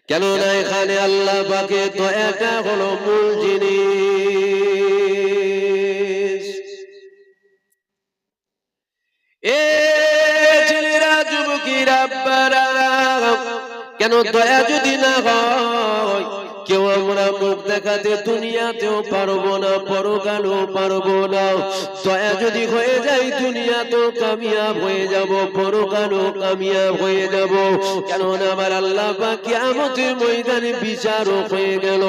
কেননা এখানে আল্লাহ পাকের দয়াটা হলো মূল জিনিস। এ ছেলেরা, যুবকেরা, আব্বারা, কেন দয়া যদি না হয় কেউ আমরা মুখ দেখাতে দুনিয়াতেও পারবো না, পরকালেও পারবো না। দয়া যদি হয়ে যায় দুনিয়াতেও কামিয়াব হয়ে যাব, পরকালেও কামিয়াব হয়ে যাব। কেননা আমার আল্লাহ পাক কিয়ামতের ময়দানে বিচারক হয়ে গেল।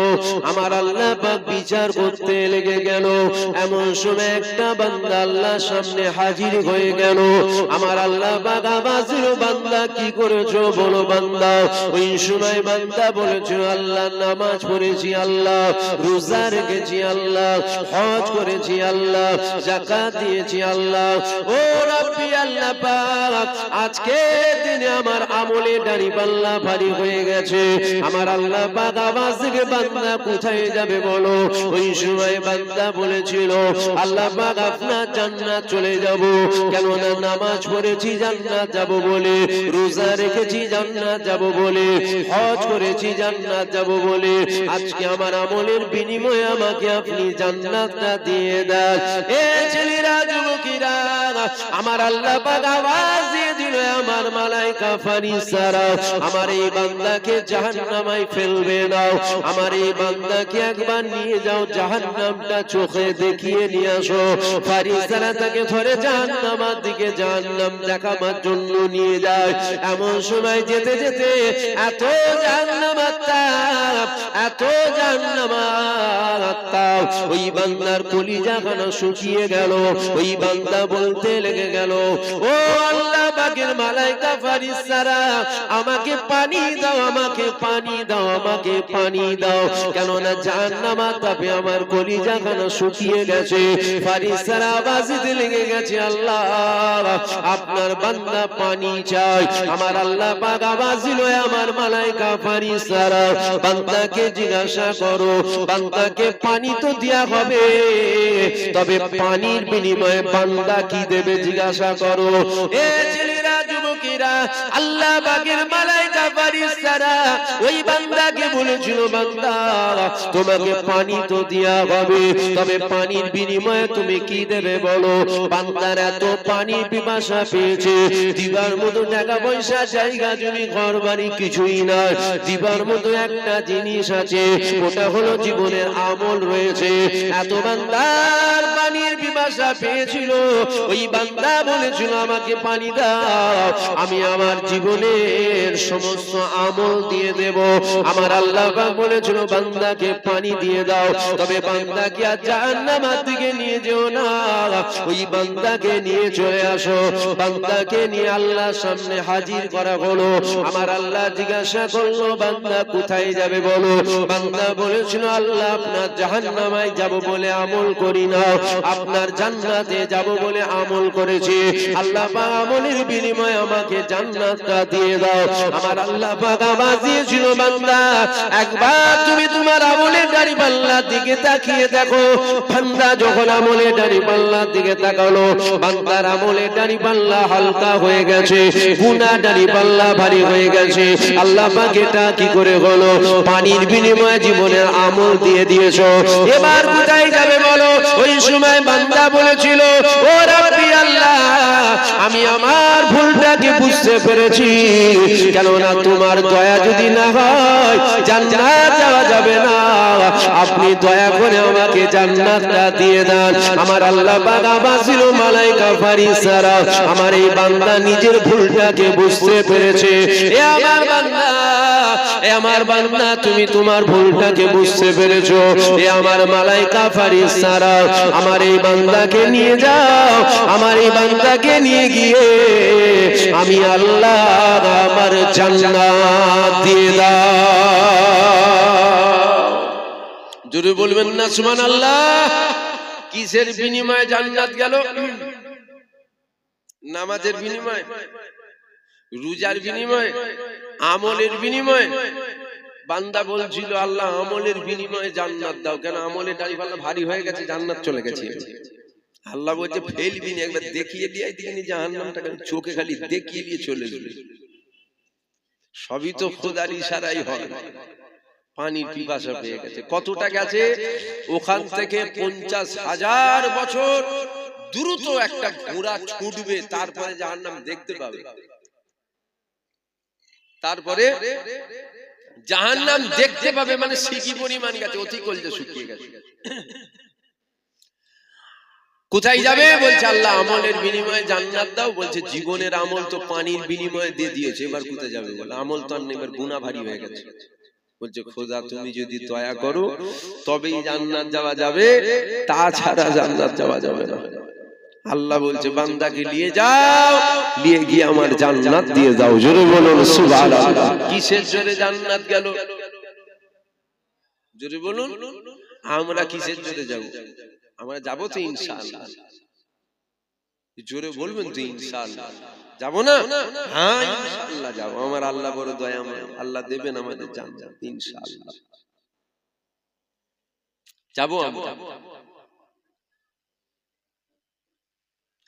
আমার আল্লাহ পাক বিচার করতে লেগে গেল। এমন সময় একটা বান্দা আল্লাহর সামনে হাজির হয়ে গেল। আমার আল্লাহ পাক আবাসির বান্দা কি করেছো বলো বান্দা। ওই সময় বান্দা বলেছো আল্লাহ নামাজ পড়েছি, আল্লাহ রোজা রেখেছি, আল্লাহ হজ করেছি, আল্লাহ যাকাত দিয়েছি, আল্লাহ ও রব্বি আল্লাহ পাক আজকে দিনে আমার আমলে দাড়ি পাল্লা ভারী হয়ে গেছে। আমার আল্লাহ পাক আওয়াজ থেকে বান্দা কোথায় যাবে বলো। ওই সময় বান্দা বলেছিল আল্লাহ পাক আপনার জান্নাত চলে যাব। কেননা নামাজ পড়েছি জান্নাত যাব বলে, রোজা রেখেছি জান্নাত যাব বলে, হজ করেছি জান্নাত যাব বলে। আজকে আমার আমলের বিনিময়ে আমাকে আপনি জান্নাতটা দিয়ে দেন। এ ছেলেরা, যুবকেরা, আমার আল্লাহ পাক আওয়াজ দিয়ে দিল আমার মালায়েকা ফেরেশতারা আমার এই বান্দাকে জাহান্নামে ফেলবে না। আমার এই বান্দাকে একবার নিয়ে যাও, জাহান্নামটা চোখে দেখিয়ে নিয়ে আসো। ফেরেশতারা তাকে ধরে জাহান্নামের দিকে, জাহান্নাম দেখাবার জন্য নিয়ে যায়। এমন সময় যেতে যেতে এত জাহান্নামের তাপ, এত জাহান্নামের তাপ, ওই বান্দার কলিজাখানা শুকিয়ে গেল। ওই বান্দা বলতে লেগে গেল ও আল্লাহ পাকের মালায়েকা ফেরেশতারা আমাকে পানি দাও, আমাকে পানি দাও, আমাকে পানি দাও। কেননা জাহান্নামের তাপে আমার কলিজাখানা শুকিয়ে গেছে। ফেরেশতারা আওয়াজ দিতে লেগে গেছে আল্লাহ আপনার বান্দা পানি চায়। আমার আল্লাহ পাক আওয়াজ দিল আমার মালায়েকা ফেরেশতারা বান্দাকে জিজ্ঞাসা করো, বান্দাকে পানি তো দেয়া হবে, তবে পানির বিনিময়ে বান্দা কি দেবে জিজ্ঞাসা করো। এ ছেলেরা, যুবকেরা, আল্লাহ পাকের মালায়েকা ফেরেশতারা ওই বান্দাকে বলেছিল বান্দা তোমাকে পানি তো দেয়া হবে, তবে পানির বিনিময়ে তুমি কি দেবে বলো। বান্দার এত পানির পিপাসা পেয়েছে, দিবার মতো টাকা পয়সা জায়গা জমি ঘর বাড়ি কিছুই নাই, দিবার মতো একটা জিনিস আছে, ওটা হলো জীবনের আমল রয়েছে। এত বান্দার পানির পিপাসা পেয়েছিল, ওই বান্দা বলেছিল আমাকে পানি দাও, আমি আমার জীবনের সমস্ত আমল দিয়ে দেব। আমার আল্লাহ পাক বলেছিল বান্দাকে পানি দিয়ে দাও, তবে বান্দাকে আর জাহান্নামের দিকে নিয়ে যেও না, ওই বান্দাকে নিয়ে চলে আসো। বান্দাকে নিয়ে আল্লাহর সামনে হাজির করা হলো। আমার আল্লাহ জিজ্ঞাসা করলো বান্দা কোথায় যাবে বলো। বান্দা বলেছিল আল্লাহ আপনার জাহান্নামে যাব বলে আমল করি না, আপনার জান্নাতে যাব বলে আমল করেছি। আল্লাহ পাক আমলের বিনিময়ে আমাকে জান্নাতটা দিয়ে দাও। আমার আল্লাহ পাক আওয়াজ দিয়েছিল বান্দা একবার তুমি তোমার আমলের দাড়ি পাল্লার দিকে তাকিয়ে দেখো। বান্দা যখন আমলের দাড়ি পাল্লার দিকে তাকালো, বান্দার আমলের দাড়ি পাল্লা হালকা হয়ে গেছে, গুনাহ দাড়ি পাল্লা ভারী হয়ে গেছে। আল্লাহ পাক এটা কি করে হলো? পানির বিনিময়ে জীবনের আমল দিয়ে দিয়েছো, এবার কোথায় যাবে বলো। ওই সময় বান্দা বলেছিল ও রব্বি আল্লাহ আমি আমার ভুলটাকে বুঝতে পেরেছি, কেননা তোমার দয়া যদি না হয় জান্নাত যাওয়া যাবে না, আপনি দয়া করে আমাকে জান্নাতটা দিয়ে দেন। আমার আল্লাহ পাক আওয়াজ দিল মালায়েকা ফেরেশতারা আমার এই বান্দা নিজের ভুলটাকে বুঝতে পেরেছে। এ আমার বান্দা, এ আমার বান্দা তুমি তোমার ভুলটাকে বুঝতে পেরেছো। এ আমার মালায়েকা ফেরেশতারা আমার এই বান্দাকে নিয়ে যাও, আমার এই বান্দাকে নিয়ে গিয়ে আমি আল্লাহ আমার জান্নাত দিয়ে দাও। জোরে বলবেন না সুবহানাল্লাহ। কিসের বিনিময়ে জান্নাত গেল? নামাজের বিনিময়ে, রোজার বিনিময়ে, আমলের বিনিময়ে। বান্দা বলছিল আল্লাহ আমলের বিনিময়ে জান্নাত দাও, কেন আমলের দাড়ি পাল্লা ভারী হয়ে গেছে, জান্নাত চলে গেছে। আল্লাহ বলছে ফেলবি না, একবার দেখিয়ে দিয়ে দিকে জাহান্নামটাকে চোখে খালি দেখিয়ে দিয়ে চলে যাবে। সবই তো খোদার ইশারাই হয়। পানির পিপাসা পেয়ে গেছে। কতটা গেছে? ওখান থেকে 50,000 বছর দ্রুত একটা ঘোড়া ছুটবে, তারপরে জাহান্নাম দেখতে পাবে। তারপরে জাহান্নাম দেখতে পাবে, মানে সিকি পরিমাণ গেছে, অতি কলজে শুকিয়ে গেছে। কোথায় যাবে? বলছে আল্লাহ আমলের বিনিময়ে জান্নাত দাও। বলছে জীবনের আমল তো পানির বিনিময়ে দিয়ে দিয়েছে, এবার কোথায় যাবে? বলে আমল তো আর নেই, এবার গুনাহ ভারী হয়ে গেছে। বলছে খোদা তুমি যদি দয়া করো তবেই জান্নাত যাওয়া যাবে, তাছাড়া জান্নাত যাওয়া যাবে না। আল্লাহ বলছে বান্দাকে নিয়ে যাও, নিয়ে গিয়ে আমার জান্নাত দিয়ে দাও। জোরে বলুন সুবহানাল্লাহ। কিসের জোরে জান্নাত গেল? জোরে বলুন। আমরা কিসের জোরে যাব? আমরা যাবো তো ইনশাআল্লাহ। জোরে বলবেন তো ইনশাআল্লাহ। যাবো না? হ্যাঁ ইনশাআল্লাহ যাবো। আমার আল্লাহ বড় দয়াময়, আল্লাহ দেবেন আমাদের জান্নাত ইনশাআল্লাহ। যাবো আমরা।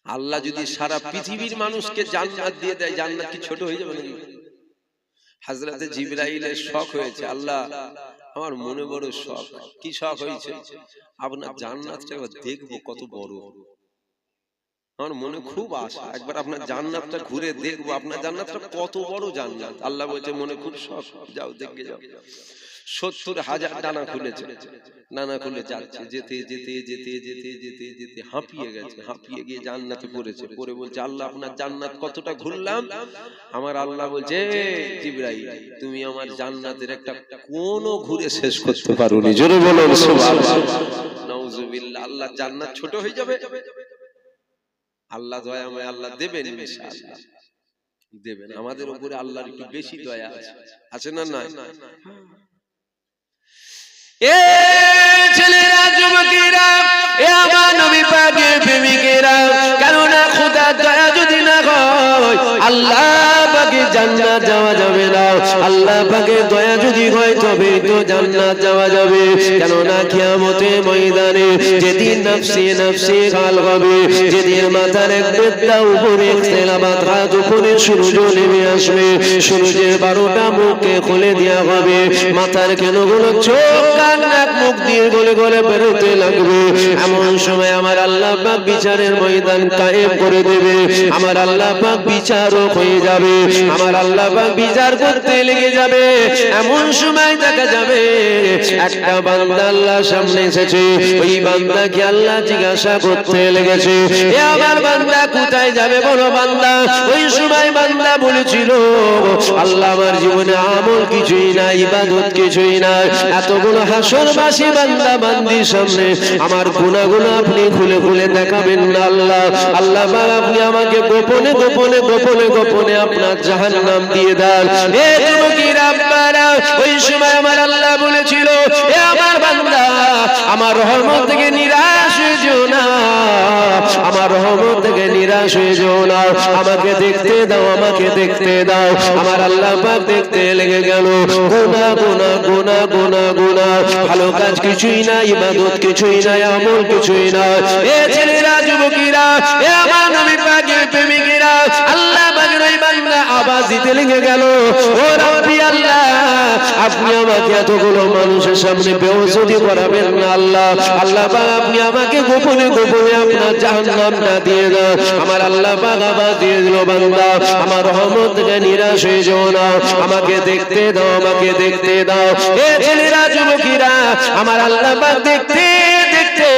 আল্লাহ যদি সারা পৃথিবীর মানুষকে জান্নাত দিয়ে দেয়, জান্নাত কি ছোট হয়ে যাবে নাকি? হযরতে জিবরাইলের শখ হয়েছে, আল্লাহ আমার মনে বড় শখ। কি শখ হয়েছে? আপনার জান্নাতটা দেখবো কত বড়। আমার মনে খুব আশা একবার আপনার জান্নাতটা ঘুরে দেখবো, আপনার জান্নাতটা কত বড় জান্নাত। আল্লাহ বলছে মনে খুব শখ, যাও দেখে যাও। 70,000 ডানা খুলেছে, ডানা খুলে যাচ্ছে, যেতে যেতে যেতে যেতে যেতে যেতে হাঁপিয়ে গেছে, হাঁপিয়ে গিয়ে জান্নাতে পড়েছে। পরে বলছে আল্লাহ আপনার জান্নাত কতটা ঘুরলাম। আমার আল্লাহ বলছে জিবরাইল তুমি আমার জান্নাতের একটা কোনও ঘুরে শেষ করতে পারোনি। জোরে বলুন সুবহানাল্লাহ। নাউজুবিল্লাহ। আল্লাহ জান্নাত ছোট হয়ে যাবে? আল্লাহ দয়াময়, আল্লাহ দেবেন ইনশাআল্লাহ, দেবেন। আমাদের উপরে আল্লাহর একটু বেশি দয়া আছে, আছে না? নাই? এ ছেলেরা, যুবকেরা, এ আমার নবী পাকের প্রেমিকেরা, কেননা খোদার দয়া যদি না হয় আল্লাহ পাকের জান্নাত যাওয়া যাবে না। আল্লাহ পাকের দয়া যদি হয় তবে তো জান্নাত যাওয়া যাবে। কেননা কিয়ামতের ময়দানে যেদিন নফসি নফসি গাল হবে, যেদিন মাথার এক বেদা উপরে তেলাবাত হাত উপরে সূর্য নেমে আসবে, সূর্যের 12টা মুখকে খুলে দেওয়া হবে, মাথার কেনগুলো চোখ কান নাক মুখ দিয়ে গলে গলে বেরোতে লাগবে। এমন সময় আমার আল্লাহ পাক বিচারের ময়দান কায়েম করে দেবে। আমার আল্লাহ পাক বিচারক হয়ে যাবে, আমার আল্লাহ পাক বিচার করতে লেগে যাবে। এমন সময় দেখা যাবে একটা বান্দা আল্লাহর সামনে এসেছে, ওই বান্দাকে আল্লাহ জিজ্ঞাসা করতে লেগেছে এ আমার বান্দা কোথায় যাবে বলো বান্দা। ওই সময় বান্দা বলেছিল আল্লাহ আমার জীবনে আমল কিছুই নাই, ইবাদত কিছুই নাই। এতগুলো হাসরবাসী বান্দা বান্দির সামনে আমার গুনাহগুলো আপনি খুলে খুলে দেখাবেন না আল্লাহ। আল্লাহ পাক আপনি আমাকে গোপনে গোপনে গোপনে গোপনে আপনার জাহান্নাম দিয়ে দেন। এ যুবকেরা আপনারা, ওই সময় আমার আল্লাহ বলেছিল এ আমার বান্দা আমার রহমত থেকে নিরাশ হয়ে যেও না, আমার রহমত থেকে নিরাশ হয়ে যেও না। আমাকে দেখতে দাও, আমাকে দেখতে দাও। আমার আল্লাহ পাক দেখতে লেগে গেল। গুনাহ গুনাহ গুনাহ গুনাহ গুনাহ, ভালো কাজ কিছুই নাই, ইবাদত কিছুই নাই, আমল কিছুই নাই। এ ছেলেরা, যুবকেরা, এ আমার নবী পাকের প্রেমিকেরা, আল্লাহ পাকের ওই বান্দা আওয়াজ দিতে লেগে গেল ও রাব্বি আল্লাহ আপনি আমাকে এতগুলো মানুষের সামনে বেইজ্জতি করাবেন না আল্লাহ। আল্লাহ পাক আপনি আমাকে গোপনে গোপনে আপনার জাহান্নামটা দিয়ে দাও। আমার আল্লাহ পাক আওয়াজ দিয়ে দিল বান্দা আমার রহমত থেকে নিরাশ হয়ে যেও না, আমাকে দেখতে দাও, আমাকে দেখতে দাও। এ ছেলেরা, যুবকেরা, আমার আল্লাহ পাক দেখতে দেখতে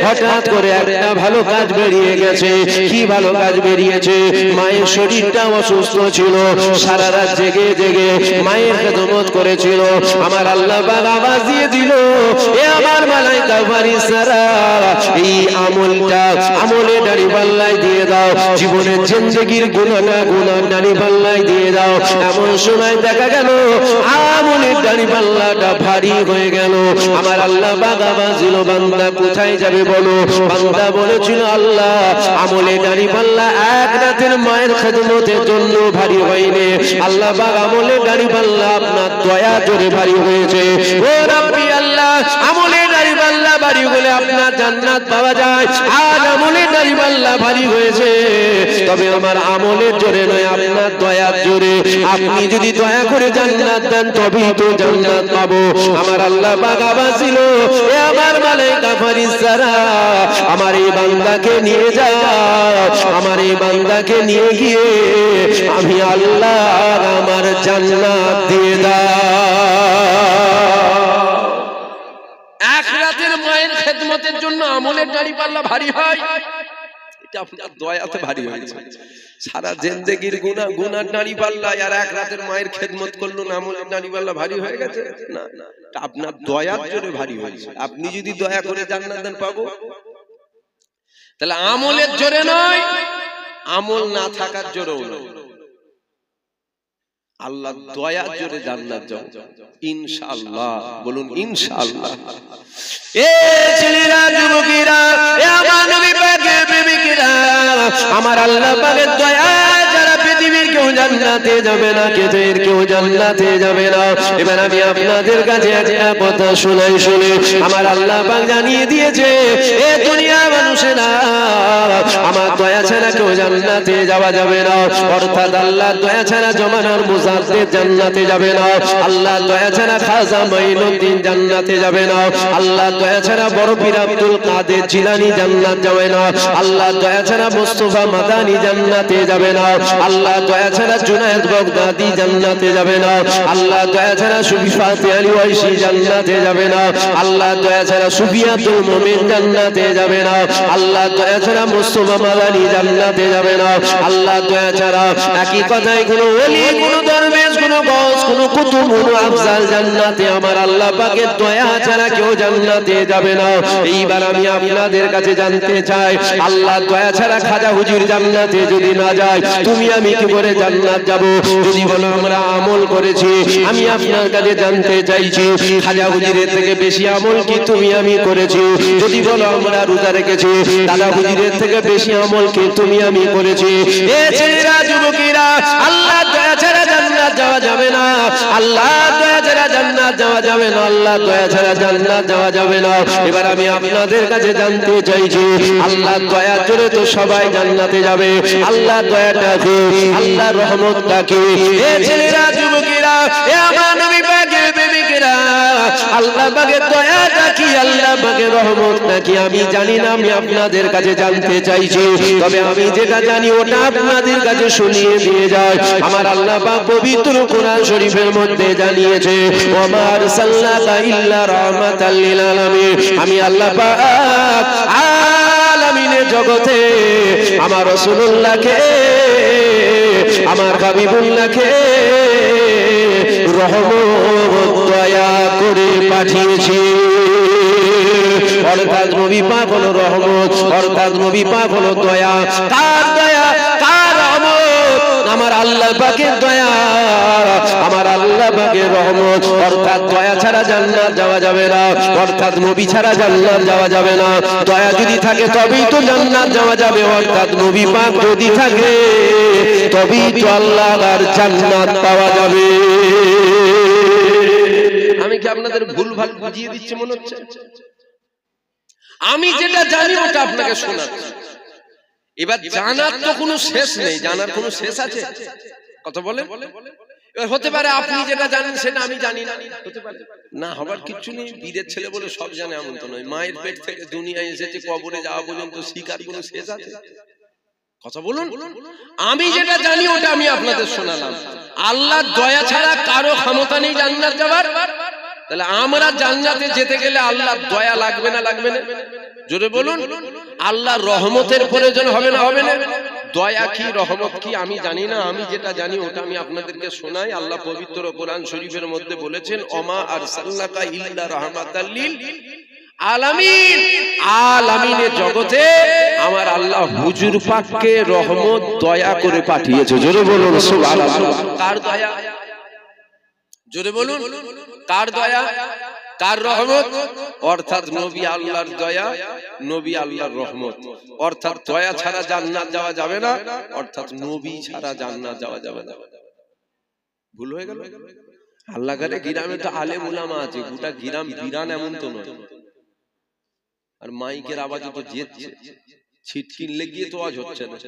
হঠাৎ করে একটা ভালো কাজ বেরিয়ে গেছে। কি ভালো কাজ বেরিয়েছে? মায়ের শরীরটা অসুস্থ ছিল, সারা রাত জেগে জেগে মায়ের খেদমত করেছিল। আমার আল্লাহ পাক আওয়াজ দিয়ে দিল এ আমার মালায়েকা ফেরেশতারা এই আমলটা আমলে দাড়ি পাল্লায় দিয়ে দাও, জীবনের জিন্দেগির গুনাহটা গুনার দাড়ি পাল্লায় দিয়ে দাও। এমন সময় দেখা গেল আমলের দাড়ি পাল্লাটা ভারী হয়ে গেল। আমার আল্লাহ পাক আওয়াজ দিল বান্দা কোথায় যাবে বলো। বান্দা বলেছিল আল্লাহ আমলে দাড়ি পাল্লা এক রাতের মায়ের খেদমতের জন্য ভারী হয়নি, আল্লাহ পাক আমলে দাড়ি পাল্লা আপনার দয়া জোরে ভারী হয়েছে। ও রাব্বি আল্লাহ আমলে দাড়ি পাল্লা ভারী হলে আপনার জান্নাত পাওয়া যায়। আর আমলের দাড়ি পাল্লা ভারী হয়েছে, তবে আমার আমলের জোরে নয়, আপনার দয়ার জোরে। আপনি যদি দয়া করে জান্নাত দেন তবেই তো জান্নাত পাবো। আমার আল্লাহ পাক আবার ছিল, এ আমার মালায়েকা ফেরেশতারা, আমার এই বান্দাকে নিয়ে যাও, আমার এই বান্দাকে নিয়ে গিয়ে আমি আল্লাহ আমার জান্নাত দিয়ে দাও। এক রাতের মায়ের খেদমতের জন্য আমলের দাড়ি পাল্লা ভারী হয়, এটা আপনার দয়াতে ভারী হয়েছে। সারা জিন্দেগির গুনাহ, গুনার দাড়ি পাল্লা, আর এক রাতের মায়ের খেদমত করলো না, আমলের দাড়ি পাল্লা ভারী হয়ে গেছে? না, এটা আপনার দয়ার জন্য ভারী হয়েছে। আপনি যদি দয়া করে জান্নাত দেন পাবো। তাহলে আমলের জোরে নয়, আমল না থাকার জোরেও নয়, আল্লাহ দয়ার জোরে জান্নাত যাও ইনশাআল্লাহ। বলুন ইনশাআল্লাহ। এ ছেলেরা, যুবকেরা, এ আমার নবী পাকের প্রেমিকেরা, আমার আল্লাহ পাকের দয়া যারা পৃথিবীর কেউ জান্নাতে যাবে না, কেউ জান্নাতে যাবে না। এবার আমি আপনাদের কাছে একটা কথা শোনাই, শুনে আমার আল্লাহ পাক জানিয়ে দিয়েছে, এ দুনিয়া মানুষেরা, আমার দয়া ছাড়া কেউ জান্নাতে যাওয়া যাবে না। অর্থাৎ আল্লাহ দয়া ছাড়া জমানার মুজাদ্দিদ জান্নাতে যাবে না, আল্লাহ দয়া ছাড়া খাজা মাইনুদ্দিন জান্নাতে যাবে না, আল্লাহ দয়া ছাড়া বড় পীর আব্দুল কাদের জিলানী জান্নাত যাবে না, আল্লাহ দয়া ছাড়া মুস্তাফা মাদানী জান্নাতে যাবে না, আল্লাহ দয়া ছাড়া জুনায়েদ বাগদাদি জান্নাতে যাবে না, আল্লাহ দয়া ছাড়া সুফি ফাতে আলী ওয়াইসি জান্নাতে যাবে না, আল্লাহ দয়া ছাড়া সুফিয়াতুল মুমিন জান্নাতে যাবে না, আল্লাহ দয়া ছাড়া মুস্তাফা মাদানী জান্নাতে যাবে না, আল্লাহ দয়া ছাড়া একই কথাই কোনো ওলি, কোনো দরবেশ, কোনো গৌস, কোনো কুতুব, কোনো আফজাল জান্নাতে আমার আল্লাহ পাকের দয়া ছাড়া কেউ জান্নাতে যাবে না। এইবার আমি আপনাদের কাছে জানতে চাই, আল্লাহ দয়া ছাড়া খাজা হুজুর জান্নাতে যদি না যায়, তুমি আমি কি করে জান্নাত যাব? যদি বলো আমরা আমল করেছি, আমি আপনার কাছে জানতে চাইছি, খাজা হুজুরের থেকে বেশি আমল কি তুমি আমি করেছি? যদি বলো আমরা রোজা রেখেছি, দাদা হুজুরের থেকে বেশি আমল কি তুমি আমি করেছি? এ ছেলেরা, যুবকেরা, আল্লাহ দয়া ছাড়া জান্নাত যাওয়া যাবে না, আল্লাহ দয়া ছাড়া জান্নাত যাওয়া যাবে না, আল্লাহ দয়া ছাড়া জান্নাত যাওয়া যাবে না। এবার আমি আপনাদের কাছে জানতে চাইছি, আল্লাহ দয়া জোরে তো সবাই জান্নাতে যাবে, আল্লাহ দয়াটা কি, আল্লাহ রহমতটা কি? এ ছেলেরা, যুবকেরা, এ আমার নবী পাকের প্রেমিকেরা, আল্লাহ পাকের দয়াটা কি, আল্লাহ পাকের রহমতটা কি আমি জানি না, আমি আপনাদের কাছে জানতে চাইছি। তবে আমি যেটা জানি ওটা আপনাদের কাছে শুনিয়ে দিয়ে যায়। আমার আল্লাহ পাক পবিত্র কোরআন শরীফের মধ্যে জানিয়েছে, ওয়া আরসালনাকা ইল্লা রাহমাতাল লিল আলামিন। আমি আল্লাহ পাক আলামিনের জগতে আমার রাসূলুল্লাহকে, আমার হাবিবুল্লাহকে রহমত দয়া করে পাঠিয়েছি। অর্থাৎ নবী পাক হলো রহমত, অর্থাৎ নবী পাক হলো দয়া। কার দয়া, কার রহমত? আমার আল্লাহ পাকের দয়া, আমার আল্লাহ পাকের রহমত। অর্থাৎ দয়া ছাড়া জান্নাত যাওয়া যাবে না, অর্থাৎ নবী ছাড়া জান্নাত যাওয়া যাবে না। দয়া যদি থাকে তবেই তো জান্নাত যাওয়া যাবে, অর্থাৎ নবী পাক যদি থাকে তবেই তো আল্লাহর জান্নাত পাওয়া যাবে। আমি কি আপনাদের ভুলভাল বুঝিয়ে দিচ্ছি মনে হচ্ছে? আমি যেটা জানি ওটা আপনাকে শোনাচ্ছি। এবার জানার তো কোনো শেষ নেই, জানার কোনো শেষ আছে? কথা বলেন। এবার হতে পারে আপনি যেটা জানেন সেটা আমি জানি না, হতে পারে না, হবার কিছু নেই। বীরের ছেলে বলে সব জানে এমন তো নয়। মায়ের পেট থেকে দুনিয়ায় এসেছে, কবরে যাওয়া পর্যন্ত শিকার কোনো শেষ আছে? কথা বলুন। আমি যেটা জানি ওটা আমি আপনাদের শোনালাম। আল্লাহর দয়া ছাড়া কারো ক্ষমতা নেই জান্নাত যাওয়ার। তাহলে আমরা জান্নাতে যেতে গেলে আল্লাহর দয়া লাগবে না, লাগবে না? জোরে বলুন। আল্লাহর রহমতের প্রয়োজন হবে না, হবে না? দয়া কি, রহমত কি আমি জানি না, আমি যেটা জানি ওটা আমি আপনাদেরকে শোনাই। আল্লাহ পবিত্র কোরআন শরীফের মধ্যে বলেছেন, ওমা আরসালনাকা ইল্লা রাহমাতাল লিল আলামিন। আলামিনের জগতে আমার আল্লাহ হুজুর পাককে রহমত দয়া করে পাঠিয়েছে। জোরে বলুন সুবহানাল্লাহ। কার দয়া? জোরে বলুন। কার দয়া, কার রহমত? অর্থাৎ নবী আল্লাহর দয়া, নবী আল্লাহর রহমত। অর্থাৎ দয়া ছাড়া জান্নাত যাওয়া যাবে না, অর্থাৎ নবী ছাড়া জান্নাত যাওয়া যাবে না। ভুল হয়ে গেল? আল্লাহর গ্রামে তো আলেম উলামা আছে, গোটা গ্রাম বিরান এমন তো নয়। আর মাইকের আওয়াজে তো যেচ্ছে, ছিটকিন লেগিয়ে তো আওয়াজ হচ্ছে না,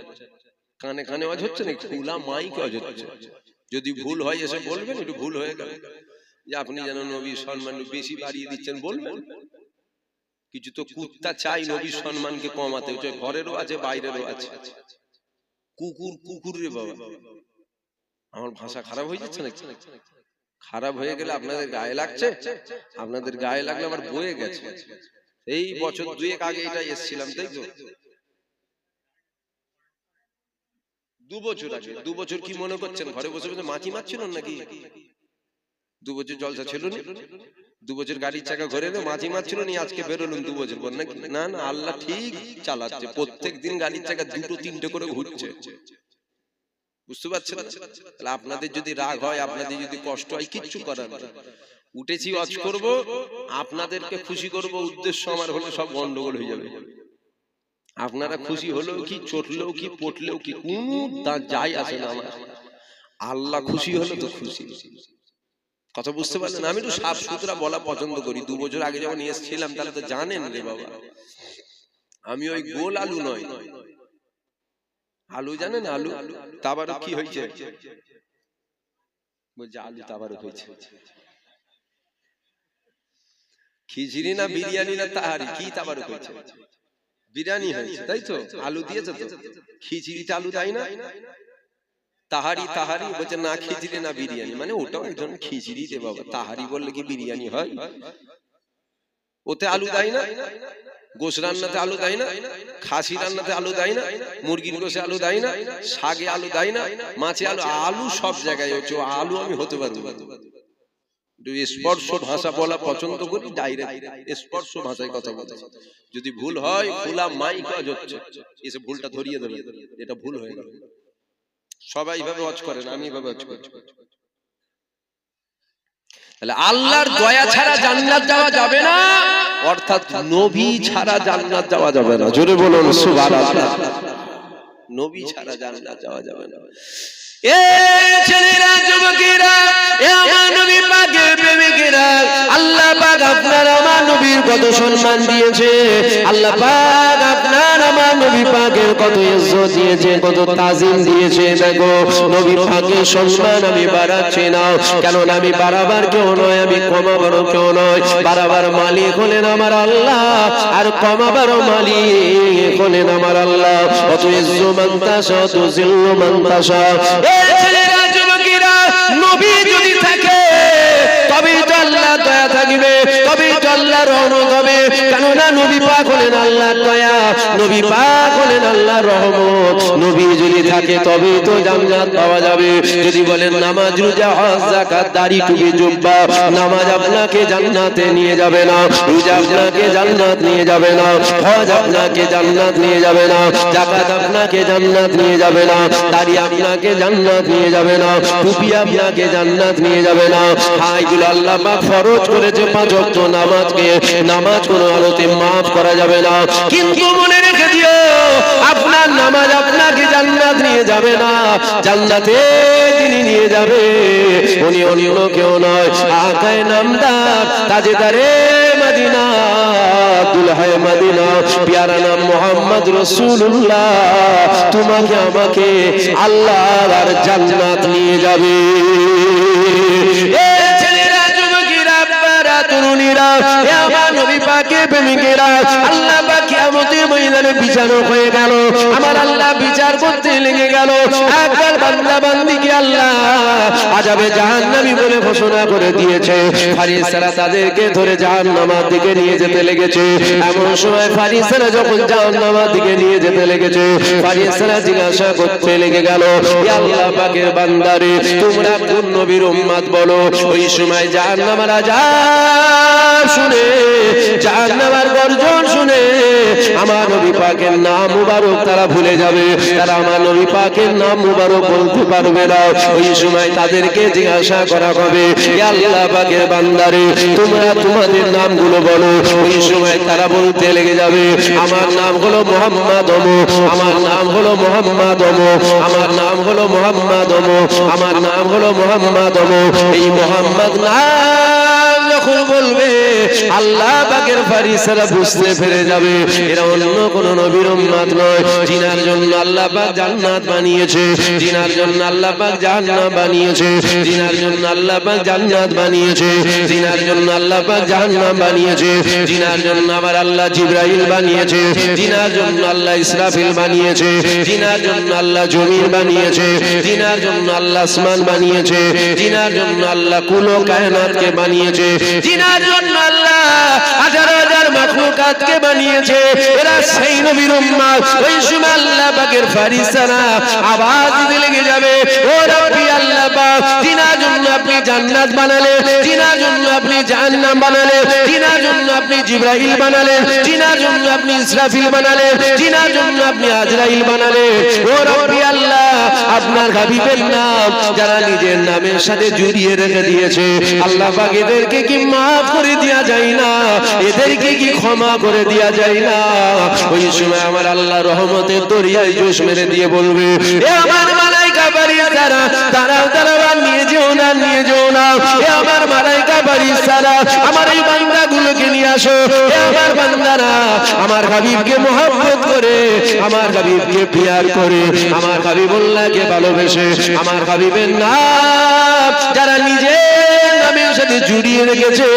কানে কানে আওয়াজ হচ্ছে না, খোলা মাইক আওয়াজ হচ্ছে। যদি ভুল হয় এসে বলবেন, একটু ভুল হয়ে গেল, যে আপনি যেন নবীর সম্মান বেশি বাড়িয়ে দিচ্ছেন বলবেন। কিছু তো কুত্তা চাই নবীর সম্মানকে কমাতে, ঘরেরও আছে বাইরেরও আছে। কুকুর কুকুর রে বাবা, আমার ভাষা খারাপ হয়ে যাচ্ছে নাকি? খারাপ হয়ে গেলে আপনাদের গায়ে লাগছে, আপনাদের গায়ে লাগলে আমার বয়ে গেছে। এই বছর দুয়েক আগে এটা এসেছিলাম, তাই তো 2 বছর আগে। 2 বছর কি মনে করছেন ঘরে বসে বসে মাছি মারছিলেন নাকি? 2 বছর জলসা ছিল না? 2 বছর গাড়ির চাকা ঘরে এলো মাছি মারছিল নি, আজকে বেরোলেন 2 বছর পর নাকি? না না, আল্লাহ ঠিক চালাচ্ছে, প্রত্যেক দিন গাড়ির চাকা 2-3টে করে ঘুরছে। বুঝতে পারছেন? তাহলে আপনাদের যদি রাগ হয়, আপনাদের যদি কষ্ট হয়, কিচ্ছু করার নেই। উঠেছি ওয়াজ করব, আপনাদেরকে খুশি করব, উদ্দেশ্য আমার হলে সব গন্ডগোল হয়ে যাবে। আপনারা খুশি হলেও কি, চটলেও কি, পটলেও কি, কোনো যাই আসে না আমার। আল্লাহ খুশি হলে তো খুশি। কথা বুঝতে পারলেন? আমি একটু সাফ সুতরা বলা পছন্দ করি। 2 বছর আগে যখন এসেছিলাম তাহলে তো জানেন রে বাবা, আমি ওই গোল আলু নয়। আলু জানেন? আলু তাবারক কি হয়েছে? বলছে আলু তাবারক হয়েছে। খিচুড়ি না বিরিয়ানি না তাহারি, কি তাবারক হয়েছে? বিরিয়ানি হয়েছে, তাই তো? আলু দিয়েছে তো, খিচুড়িতে আলু দেয় না? তাহারি তাহারি বলছে না, খিচুড়ি না বিরিয়ানি, মানে ওটাও একজন খিচুড়ি রে বাবা। তাহারি বললে কি বিরিয়ানি হয়? ওতে আলু দেয় না? গোশ রান্নাতে আলু দেয় না? খাসি রান্নাতে আলু দেয় না? মুরগির গোশে আলু দেয় না? শাকে আলু দেয় না? মাছে আলু, আলু সব জায়গায় হচ্ছে। আলু আমি হতে পারবো না, স্পর্শ ভাষা বলা পছন্দ করি, ডাইরেক্ট স্পর্শ ভাষায় কথা বলতে। যদি ভুল হয়, খোলা মাইক আওয়াজ হচ্ছে, এসে ভুলটা ধরিয়ে দেবে, এটা ভুল হয়ে গেল। সবাই ভাবে ওয়াজ করে না, আমি ভাবে ওয়াজ করছি। তাহলে আল্লাহর দয়া ছাড়া জান্নাত যাওয়া যাবে না, অর্থাৎ নবী ছাড়া জান্নাত যাওয়া যাবে না। জোরে বলুন সুবহানাল্লাহ। নবী ছাড়া জান্নাত যাওয়া যাবে না। এ ছেলেরা, যুবকেরা, এ আমার নবী পাকের প্রেমিকেরা, আল্লাহ পাক আপনার আমার নবীর কত সম্মান দিয়েছে, আল্লাহ পাক আপনার আমার নবী পাকের কত ইজ্জত দিয়েছে, কত তাজিম দিয়েছে। দেখো নবী পাকের সম্মান আমি বাড়াচ্ছি না, কেননা আমি বাড়াবার কেউ নয়, আমি কমাবারও কেউ নয়। বাড়াবার মালিক হলেন আমার আল্লাহ, আর কমাবারও মালিক হলেন আমার আল্লাহ। অত ইজ্জু মান তাশা, অত জিল্লু মান তাশা। ছেলেরা, যুবকেরা, নবী যদি থাকে তবেই তো আল্লাহ দয়া থাকবে, তবেই তো আল্লাহ রহমত হবে। কেননা নবী পাক হলেন আল্লাহর দয়া, নবী পাক হলেন আল্লাহর রহমত। নবী যদি থাকে তবেই তো জান্নাত পাওয়া যাবে। যদি বলেন নামাজ, রোজা, হজ, যাকাত, দাড়ি, টুপি, জুব্বা, নামাজ আপনাকে জান্নাতে নিয়ে যাবে না, রোজা আপনাকে জান্নাত নিয়ে যাবে না, হজ আপনাকে জান্নাত নিয়ে যাবে না, যাকাত আপনাকে জান্নাত নিয়ে যাবে না, দাড়ি আপনাকে জান্নাত নিয়ে যাবে না, টুপি আপনাকে জান্নাত নিয়ে যাবে না। হ্যাঁ, এগুলো আল্লাহ পাক ফরজ করেছে 5 ওয়াক্ত নামাজকে, নামাজ কোনো আলোতে মাফ করা যাবে না। কিন্তু মনে রেখে দিও, আপনার নামাজ আপনাকে জান্নাত নিয়ে যাবে না, জান্নাতে যিনি নিয়ে যাবে উনি অন্য কেউ নয়, আকায়ে নামদার, তাজেদারে মদিনা, দুলহায়ে মদিনা, প্যারা নাম মুহাম্মদ রাসূলুল্লাহ। তোমাকে আমাকে আল্লাহ আর জান্নাত নিয়ে যাবে। তরুণীরা, আমার নবী পাকের প্রেমিকেরা, আল্লাহ পাক কিয়ামতের ময়দানে বিচার হয়ে গেল, আমার আল্লাহ বিচার করতে লেগে গেল। একবার বান্দা বান্দিকে আল্লাহ আযাবে জাহান্নামী বলে ঘোষণা করে দিয়েছে। ফারিস্তারা তাদেরকে ধরে জাহান্নামের দিকে নিয়ে যেতে লেগেছে। এমন সময় ফারিস্তারা যখন জাহান্নামের দিকে নিয়ে যেতে লেগেছে, ফারিস্তারা জিজ্ঞাসা করতে লেগে গেল, হে আল্লাহ পাকের বান্দারে, তোমরা কোন নবীর উম্মত বলো? ওই সময় জাহান্নামের আযাব শুনে, জাহান্নামের গর্জন শুনে আমার নবী পাকের নাম মুবারক তারা ভুলে যাবে, তারা আমার নবী পাকের নাম মুবারক বলতে পারবে না। ওই সময় তাদেরকে জিজ্ঞাসা করা হবে, হে আল্লাহ পাকের বান্দারে, তোমরা তোমাদের নামগুলো বলো। ওই সময় তারা বলতে লেগে যাবে, আমার নাম হলো মুহাম্মদ, আমার নাম হলো মুহাম্মদ, আমার নাম হলো মুহাম্মদ, আমার নাম হলো মুহাম্মদ। এই মুহাম্মদ নাম যখন বলবে আল্লাহ পাকের ফারিস্তারা বুঝতে পেরে যাবে এরা অন্য কোন নবীর উম্মত নয়, জিনার জন্য আল্লাহ পাক জান্নাত বানিয়েছে, জিনার জন্য আল্লাহ পাক জাহান্নাম বানিয়েছে, জিনার জন্য আল্লাহ পাক জান্নাত বানিয়েছে, জিনার জন্য আল্লাহ পাক জাহান্নাম বানিয়েছে, জিনার জন্য আবার আল্লাহ জিবরাইল বানিয়েছে, জিনার জন্য আল্লাহ ইসরাফিল বানিয়েছে, জিনার জন্য আল্লাহ জমিন বানিয়েছে, জিনার জন্য আল্লাহ আসমান বানিয়েছে, জিনার জন্য আল্লাহ কুল কায়নাতকে বানিয়েছে, জিনার জন্য আল্লাহ হাজার হাজার মাখলুকাতকে বানিয়েছে। এরা সেই নবীর উম্মত। ওই সময় আল্লাহ পাকের ফারিস্তারা আওয়াজ দিতে লেগে যাবে, ও রব্বি আল্লাহ পাক, জিনার জন্য আপনি জান্নাত বানালেন, জিনার জন্য আপনি জাহান্নাম বানালেন, জিনার জন্য আপনি জিবরাইল বানালেন, জিনার জন্য আপনি ইসরাফিল বানালেন, জিনার জন্য আপনি আজরাইল বানালেন। ও রব্বি আল্লাহ, আপনার হাবিবের নাম যারা নিজের নামের সাথে জড়িয়ে রেখে দিয়েছে, আল্লাহ পাক এদেরকে কি মাফ করে দেয়া যায় না? এদেরকে কি ক্ষমা করে দেয়া যায় না? ওই সময় আমার আল্লাহ রহমতের দরিয়ায় জোশ মেরে দিয়ে বলবে, এ আমার মালাইকা ফারিস্তারা, তারা নিয়ে যেও না, নিয়ে যেও না। এ আমার মালাইকা ফারিস্তারা, আমার এই বান্দাগুলোকে নিয়ে আসো। এ আমার বান্দারা, আমার হাবিবকে মহব্বত করে, আমার হাবিবকে প্রিয়ার করে, আমার হাবিবুল্লাহকে ভালোবেসে, আমার হাবিবের নাম যারা নিজের নামের সাথে জুড়িয়ে রেখেছে,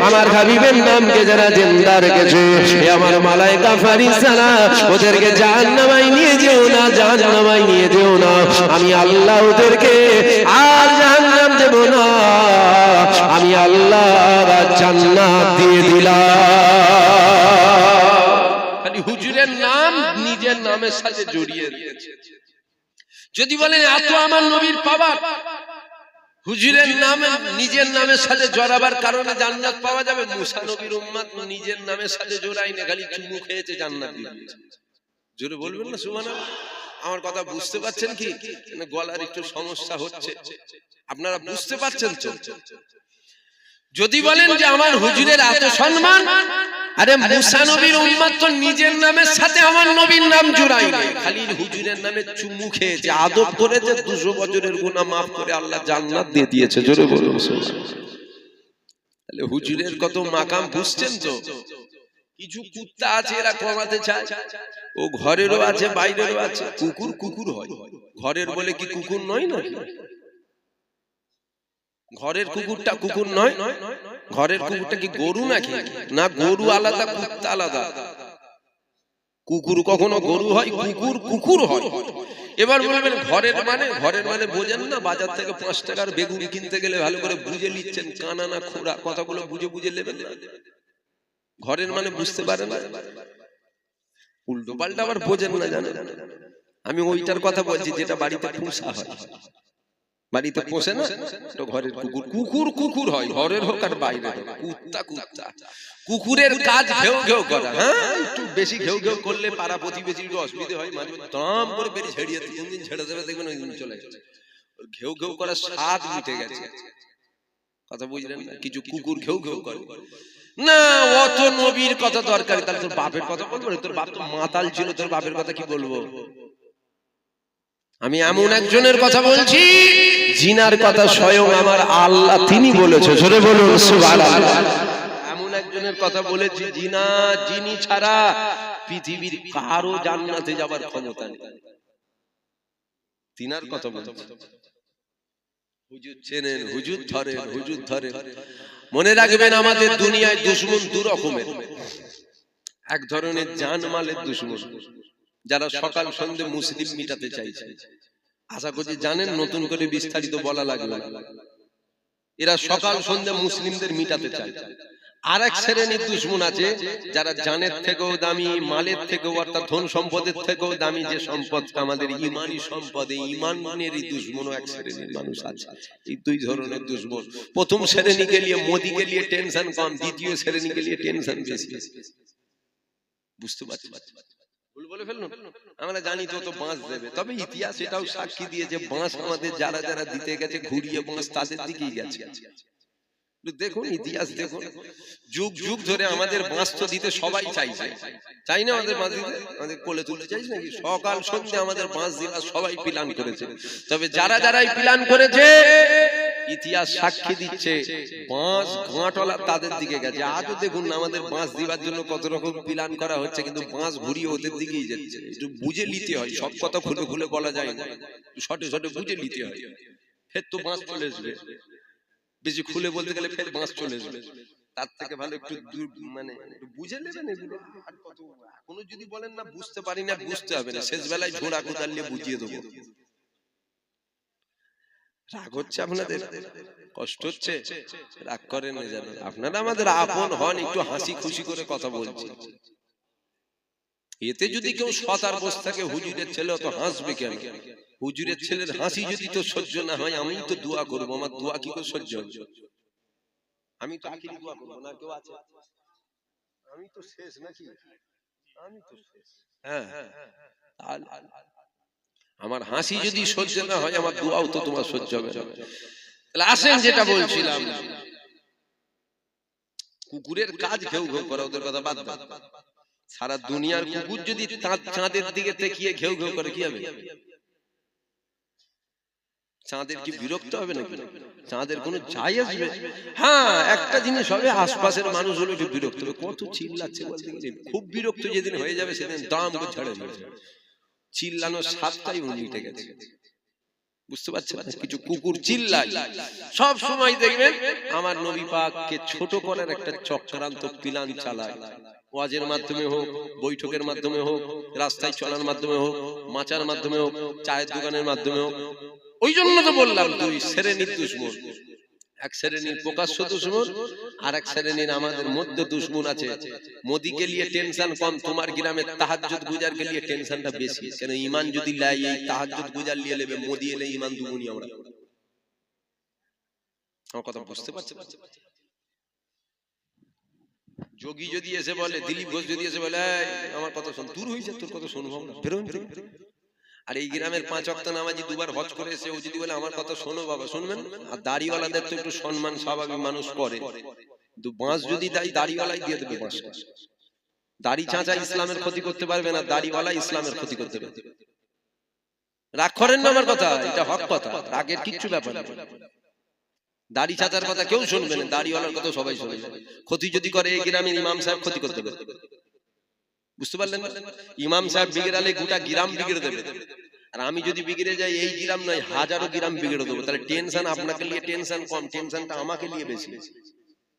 আমার হাবিবের নামকে যারা জিন্দা রেখেছে, এ আমার মালাইকা ফারিস্তারা, ওদেরকে জাহান্নামে নিয়ে যেও না, জাহান্নামে নিয়ে যেও না। আমি আল্লাহ ওদেরকে আর জাহান্নাম দেব না, আমি আল্লাহ জান্নাত দিয়ে দিলাম। খালি হুজুরের নাম নিজের নামের সাথে জড়িয়ে রেখেছে। যদি বলেন এত আমার নবীর পাওয়ার, হুজুরের নাম নিজের নামের সাথে জড়াবার কারণে জান্নাত পাওয়া যাবে। মুসা নবীর উম্মত নিজের নামের সাথে জড়াই না, খালি চুমু খেয়েছে, জান্নাত দিয়ে দিয়েছে। জোরে বলবেন না সুবহানাল্লাহ? আমার কথা বুঝতে পারছেন কি? গলার একটু সমস্যা হচ্ছে, আপনারা বুঝতে পারছেন তো? যদি বলেন যে আমার হুজুরের এত সম্মান, আরে মুসা নবীর উম্মত তো নিজের নামের সাথে আমার নবীর নাম জুড়াই না, খালি হুজুরের নামে চুমু খেয়েছে, আদব করেছে, 200 বছরের গুনাহ maaf করে আল্লাহ জান্নাত দিয়ে দিয়েছে। জোরে বলুন। তাহলে হুজুরের কত মাকাম বুঝছেন তো? কিছু কুত্তা আছে এরা কমাতে চায়, ও ঘরেরও আছে বাইরেরও আছে। কুকুর কুকুর হয়, ঘরের বলে কি কুকুর নয়? না, ঘরের কুকুরটা কুকুর নয়? ঘরের কুকুরটা কি গরু নাকি? না, গরু আলাদা, কুত্তা আলাদা। কুকুর কখনো গরু হয়, কুকুর কুকুর হয়। এবার বলবেন ঘরের মানে বোঝেন না? বাজার থেকে 5 টাকার বেগুন কিনতে গেলে ভালো করে বুঝে নিচ্ছেন, কানা না খোড়া, কথাগুলো বুঝে নেবেন না। ঘরের মানে বুঝতে পারে না, উল্টো পাল্টা আবার বোঝেন না, জানেন? আমি ওইটার কথা বলছি যেটা বাড়িতে পোষা হয়। বাড়িতে পোষে না তো ঘরের কুকুর, কুকুর কুকুর হয়, ঘরের হোক আর বাইরের হোক। কুত্তা কুত্তা। কুকুরের কাজ ঘেউ ঘেউ করা। হ্যাঁ, একটু বেশি ঘেউ ঘেউ করলে পাড়া প্রতিবেশীর অসুবিধা হয়, মাঝে মাঝে দাম করে বেরিয়ে ছেড়িয়ে, 3 দিন ছেড়ে দেবে, দেখবেন ওই দিন চলে গেছে। ঘেউ ঘেউ করার স্বাদ মিটে গেছে। কথা বুঝলেন না? কিছু কুকুর ঘেউ ঘেউ করে না। অত নবীর কথা দরকারি, তাহলে তোর বাপের কথা বলবো? তোর বাপ তো মাতাল ছিল, তোর বাপের কথা কি বলবো? আমি এমন একজনের কথা বলছি, জিনার কথা স্বয়ং আমার আল্লাহ তিনি বলেছে। জোরে বলুন সুবহানাল্লাহ। এমন একজনের কথা বলেছি, যিনি ছাড়া পৃথিবীর কারো জান্নাতে যাবার ক্ষমতা নেই। তিনার কথা বলছি। হুজুর চেনেন, হুজুর ধরেন। মনে রাখবেন, আমাদের দুনিয়ায় দুশমন 2 রকমের। এক ধরনের জানমালের দুশমন, যারা সকাল সন্ধ্যে মুসলিম মিটাতে চাইছে। আশা করছি জানেন, নতুন করে বিস্তারিত বলা লাগবে না। এরা সকাল সন্ধ্যে মুসলিমদের মিটাতে চায়। আর এক শ্রেণীর দুশমন আছে, যারা জানের থেকেও দামি, মালের থেকেও, অর্থাৎ ধন সম্পদের থেকেও দামি যে সম্পদ আমাদের ইমানি সম্পদ, এই ইমানেরই দুশমনও এক শ্রেণীর মানুষ আছে। এই 2 ধরনের দুশমন। প্রথম শ্রেণীকে নিয়ে, মোদিকে নিয়ে টেনশন কম, দ্বিতীয় শ্রেণীকে নিয়ে টেনশন বেশি। বুঝতে পারছি? বলে ফেলুন, আমরা জানি তো বাঁশ দেবে, তবে ইতিহাস এটাও সাক্ষী দিয়ে যে বাঁশ আমাদের যারা যারা দিতে গেছে, ঘুরিয়ে বাঁশ তাদের দিকেই গেছে। দেখুন ইতিহাস, দেখুন যুগ যুগ ধরে আমাদের বাঁশ তো দিতে সবাই চাইছে, চাই না? আমাদের বাঁশ দিতে, আমাদের কোলে তুলতে চাইছে নাকি? সকাল সন্ধ্যে আমাদের বাঁশ দিলা সবাই প্ল্যান করেছে। তবে যারাই প্ল্যান করেছে, ইতিহাস সাক্ষী দিচ্ছে বাঁশ ঘাটওয়ালা তাদের দিকে গেছে। আজও দেখুন আমাদের বাঁশ দিবার জন্য কত রকম প্ল্যান করা হচ্ছে, কিন্তু বাঁশ ঘুরিয়ে ওদের দিকেই যাচ্ছে। একটু বুঝে নিতে হয়, সব কথা খুলে খুলে বলা যায় না, শর্টে শর্টে বুঝে নিতে হয়। ফের তো বাঁশ চলে আসবে, বেশি খুলে বলতে গেলে ফের বাঁশ চলে আসবে। তার থেকে ভালো একটু মানে একটু বুঝে নেবেন এগুলো। আর কত এখনো যদি বলেন না বুঝতে পারি না, বুঝতে হবে না, শেষ বেলায় ঝোড়া কোদাল নিয়ে বুঝিয়ে দেবো। রাগ হচ্ছে আপনাদের, কষ্ট হচ্ছে, রাগ করেন না জানেন, আপনারা আমাদের আপন হন, একটু হাসি খুশি করে কথা বলছি। এতে যদি কেউ সতার বসে থাকে, হুজুরের ছেলে তো হাসবে কেন? হুজুরের ছেলের হাসি যদি তো সহ্য না হয়, আমি তো দোয়া করবো, আমার দোয়া কি করে সহ্য হবে? আমি তো আখিরি দোয়া করবো না, কেউ আছে? আমি তো শেষ নাকি? আমি তো শেষ। হ্যাঁ, আমার হাসি যদি সহ্য না হয়, আমার দোয়াও তো তোমার সহ্য হবে না। তাহলে আসেন, যেটা বলছিলাম, কুকুরের কাজ ঘেউ ঘেউ করা, ওদের কথা বাদ দাও। সারা দুনিয়ার কুকুর যদি চাঁদের দিকে তাকিয়ে ঘেউ ঘেউ করে, কি হবে? চাঁদের কি বিরক্ত হবে নাকি? চাঁদের কোনো যাই আসবে? হ্যাঁ, একটা জিনিস হবে, আশপাশের মানুষগুলো একটু বিরক্ত হবে, কত চিল্লাচ্ছে বলতে গেলে। খুব বিরক্ত যেদিন হয়ে যাবে, সেদিন দাম করে ছেড়ে দেবে। চিল্লানোর স্বাদটাই মিটে গেছে, বুঝতে পারছেন? কিছু কুকুর চিল্লায়, সব সময় দেখবেন আমার নবী পাককে ছোট করার একটা চক্রান্ত প্ল্যান চালায়। ওয়াজের মাধ্যমে হোক, বৈঠকের মাধ্যমে হোক, রাস্তায় চলার মাধ্যমে হোক, মাচার মাধ্যমে হোক, চায়ের দোকানের মাধ্যমে হোক। ওই জন্য তো বললাম, দুই শ্রেণীর দুশমন। এক শ্রেণীর প্রকাশ্য দুশমন, আর এক শ্রেণীর আমাদের মধ্যে দুশমন আছে। মোদিকে নিয়ে টেনশন কম, তোমার গ্রামে তাহাজ্জুদ গুজারকে নিয়ে টেনশনটা বেশি। কেন? ঈমান যদি লাই, এই তাহাজ্জুদ গুজার নিয়ে নেবে, মোদি এলে ঈমান দুগুনি। আমরা আমার কথা বুঝতে পারছেন? যোগী যদি এসে বলে, দিলীপ ঘোষ যদি এসে বলে, আমার কথা শোন, দূর হয়ে যা, তোর কথা শুনবো আমরা, বেরোন। আর এই গ্রামের 5 ওয়াক্ত নামাজি 2 বার হজ করে এসে ও যদি বলে আমার কথা শোনো বাবা, শুনবেন? আর দাড়িওয়ালাদের তো একটু সম্মান স্বাভাবিক, মানুষ করে, কিন্তু বাঁশ যদি দেয়, দাড়িওয়ালাই দিয়ে দেবে বাঁশ। দাড়ি চাঁচা ইসলামের ক্ষতি করতে পারবে না, দাড়িওয়ালা ইসলামের ক্ষতি করতে পারবে। রাগ করেন না আমার কথা, এটা হক কথা, রাগের কিচ্ছু ব্যাপার না। দাড়ি চাচার কথা কেউ শুনবে না, দাড়িওয়ালার কথা সবাই শুনবে। ক্ষতি যদি করে এই গ্রামের ইমাম সাহেব ক্ষতি করতে পারবে, বুঝতে পারলেন? ইমাম সাহেব বিগড়ালে গোটা গ্রাম বিগড়ে দেবে। আর আমি যদি বিগড়ে যাই, এই গ্রাম নয়, হাজারো গ্রাম বিগড়ে দেবো। তাহলে টেনশন আপনাকে নিয়ে টেনশন কম, টেনশনটা আমাকে নিয়ে বেশি।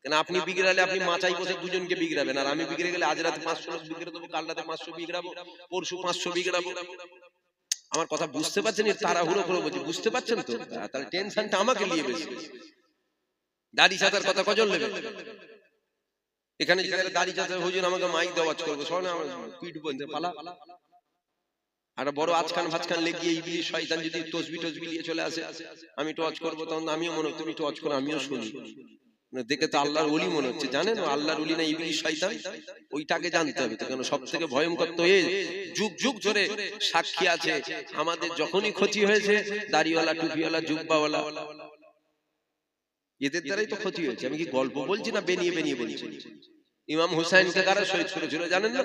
কেন? আপনি বিগড়ালে আপনি মাচাই বসে দুজনকে বিগড়াবেন, আর আমি বিগড়ে গেলে আজ রাতে 500 লোক বিগড়ে দেবো, কাল রাতে 500 বিগড়াবো, পরশু 500 বিগড়াবো। আমার কথা বুঝতে পারছেন? তাড়াহুড়ো করে বলছি, বুঝতে পারছেন তো? তাহলে টেনশনটা আমাকে নিয়ে বেশি। দাড়ি চাচার কথা কজন নেবে? এখানে যেখানে দাড়ি চাচা হুজুর আমাকে মাইক দেওয়াজ করবো, শোনে আমার পিঠ বলতে পালা। আর বড় আজকান ভাজকান লেগিয়ে ইবলিশ শয়তান যদি তসবি টসবি নিয়ে চলে আসে, আমি টচ করবো, তখন আমিও মনে, তুমি টচ করো, আমিও শুনি। দেখে তো আল্লাহর ওলি মনে হচ্ছে, জানেন আল্লাহর ওলি না ইবলিশ শয়তান? ওইটাকে জানতে হবে তো। কেন? সব থেকে ভয়ঙ্কর তো এই যুগ যুগ ধরে সাক্ষী আছে, আমাদের যখনই ক্ষতি হয়েছে, দাড়িওয়ালা, টুপিওয়ালা, জুব্বাওয়ালা, এদের দ্বারাই তো ক্ষতি হয়েছে। আমি কি গল্প বলছি না বেনিয়ে বেনিয়ে বলছি? ইমাম হুসাইনকে কারা শহীদ করেছিল জানেন না?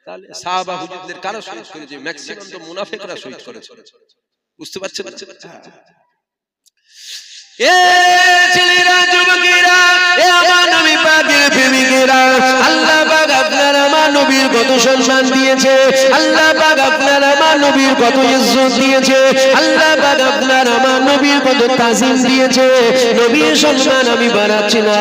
তাহলে সাহাবা হুজুরদের কারা শহীদ করেছে? ম্যাক্সিমাম তো মুনাফিকরা শহীদ করেছে, বুঝতে পারছেন? এ ছেলেরা, যুবকেরা, এ আমার নবী পাকের প্রেমিকেরা, আল্লাহ পাক আপনার আমার নবীর কত সম্মান দিয়েছে, আল্লাহ পাক আপনার আমার নবীর কত ইজ্জত দিয়েছে, আল্লাহ পাক আপনার আমার নবীর কত তাজিম দিয়েছে। নবীর সম্মান আমি বাড়াচ্ছি না,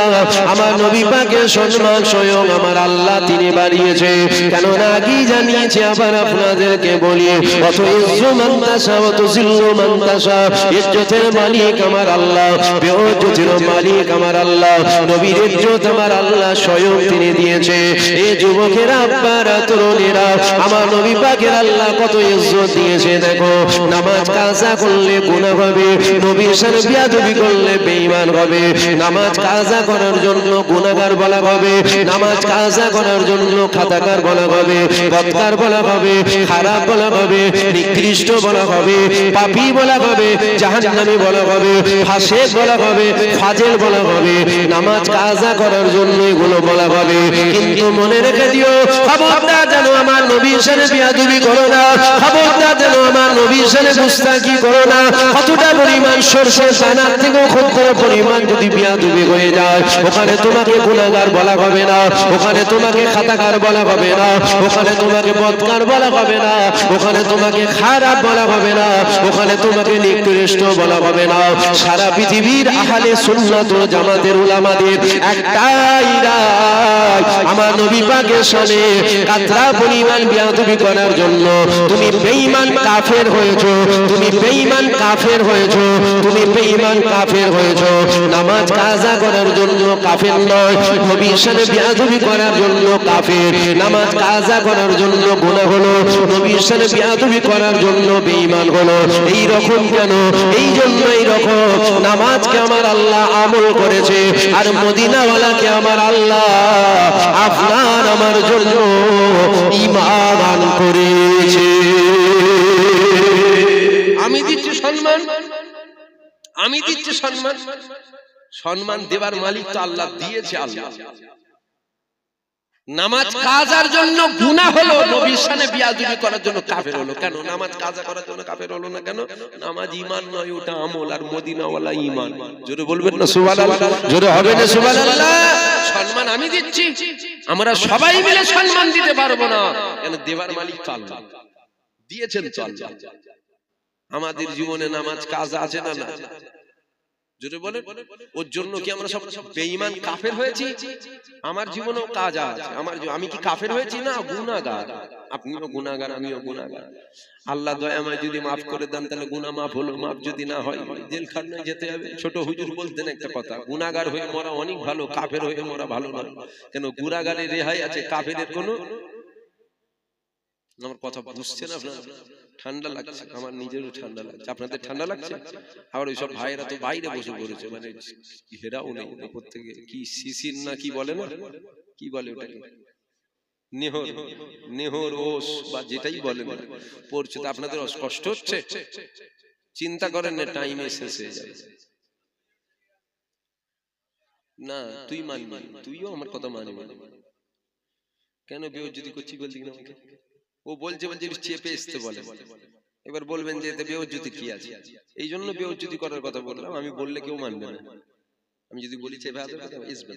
আমার নবী পাকের সম্মান স্বয়ং আমার আল্লাহ তিনি বাড়িয়েছে। কেননা আগেই জানিয়েছে, আবার আপনাদেরকে বলি, অত ইজ্জত মান তাশা, অত জিল্লু মান তাশা। ইজ্জতের মালিক আমার আল্লাহ, বেইজ্জতের মালিক আমার আল্লাহ। নবীর ইজ্জত আমার আল্লাহ স্বয়ং তিনি দিয়েছে। এই যুবকেরা, আব্বারা, তরুণীরা, আমার নবী পাকের আল্লাহ কত ইজ্জত দিয়েছে। দেখো, নামাজ কাজা করলে গুনাহ হবে, নবীর সাথে বিয়াদবি করলে বেঈমান হবে। নামাজ কাজা করার জন্য গুনাহগার বলা হবে, নামাজ কাজা করার জন্য খাতাকার বলা হবে, বদকার বলা হবে, খারাপ বলা হবে, নিকৃষ্ট বলা হবে, পাপী বলা হবে, জাহান্নামী বলা হবে, ফাসিক বলা হবে, ফাজিল বলা হবে। নামাজ কাজা করার জন্য এগুলো বলা হবে। কিন্তু মনে রেখে দিও, খবর খবরদার যেন আমার নবীর সাথে বিয়াদবি করো না, খবরদার যেন আমার নবীর সাথে মুস্তাকি করো না। কতটা পরিমাণ সরষের দানার থেকেও ক্ষুদ্র পরিমাণ যদি বিয়াদবি হয়ে যায়, ওখানে তোমাকে গুনাহগার বলা হবে না, ওখানে তোমাকে খাতাকার বলা হবে না, ওখানে তোমাকে বদকার বলা হবে না, ওখানে তোমাকে খারাপ বলা হবে না, ওখানে তোমাকে নিকৃষ্ট বলা হবে না। সারা পৃথিবীর আহলে সুন্নাত ওয়াল জামাতের উলামাদের একটাই রায়, আমার নবী পাকের সামনে কাতরা পরিমাণ বিয়াদবি করার জন্য তুমি বেঈমান কাফের হয়েছো, তুমি বেঈমান কাফের হয়েছো, তুমি বেঈমান কাফের হয়েছো। নামাজ কাজা করার জন্য কাফের নয়, নবীর সামনে বিয়াদবি করার জন্য কাফের। নামাজ কাজা করার জন্য গুনাহ হলো, নবীর সামনে বিয়াদবি করার জন্য বেঈমান হলো। এই রকম কেন? এই জন্য এই রকম নামাজকে আমার আল্লাহ আমল করেছে, আর মদিনাওয়ালাকে আমার আল্লাহ আপনার আমার জন্য ঈমান দান করেছে। আমি দিচ্ছি সম্মান, আমি দিচ্ছি সম্মান, সম্মান দেবার মালিক তো আল্লাহ দিয়েছে। আল্লাহ নামাজ কাজার জন্য গুনাহ হলো, নবীর সামনে বিয়াদবি করার জন্য কাফের হলো। কেন নামাজ কাজা করার জন্য কাফের হলো না কেন? নামাজ ঈমান নয়, ওটা আমল, আর মদিনাওয়ালা ঈমান। জোরে বলবেন না সুবহানাল্লাহ? জোরে হবে না সুবহানাল্লাহ? সম্মান আমি দিচ্ছি, আমরা সবাই মিলে সম্মান দিতে পারবো না, কেন দেবার মালিক তো আল্লাহ, দিয়েছেন তো আল্লাহ। আমাদের জীবনে নামাজ কাজা আছে না? না। জোরে বলেন, ওর জন্য কি আমরা সব বেঈমান কাফের হয়েছি? আমার জীবনেও কাজ আছে, আমি কি কাফের হয়েছি? না, গুনাহগার। আপনিও গুনাহগার, আমিও গুনাহগার। আল্লাহ দয়াময় যদি মাফ করে দেন তাহলে গুনাহ মাফ হলো, মাফ যদি না হয় জেলখানায় যেতে হবে। ছোট হুজুর বলতেন একটা কথা, গুনাহগার হয়ে মরা অনেক ভালো, কাফের হয়ে মরা ভালো নয়। কেন গুনাহগারের রেহাই আছে, কাফেরের কোনো। আমার কথা বুঝছেন আপনারা? ঠান্ডা লাগছে, আমার নিজেরও ঠান্ডা লাগছে, আপনাদের ঠান্ডা লাগছে? আবার ওইসব ভাইয়েরা তো বাইরে বসে পড়েছে, মানে হেরাও নেই উপর থেকে, কি শিশির না কি বলে না, কি বলে ওটাকে, নেহর, নেহর ওস বা যেটাই বলে না পড়ছে। তো আপনাদের কষ্ট হচ্ছে? চিন্তা করেন না, টাইমে শেষ হয়ে যাবে। না তুই মানবি, তুইও আমার কথা মানবি। কেন বেইজ্জতি করছি বলছি না? ও বলছে চেপে আসতে বলে, এবার বলবেন যে এতে বেইজ্জতি কি আছে? এই জন্য বেইজ্জতি করার কথা বললাম। আমি বললে কেউ মানবে না, আমি যদি বলি চেপে আসার কথা আসবে,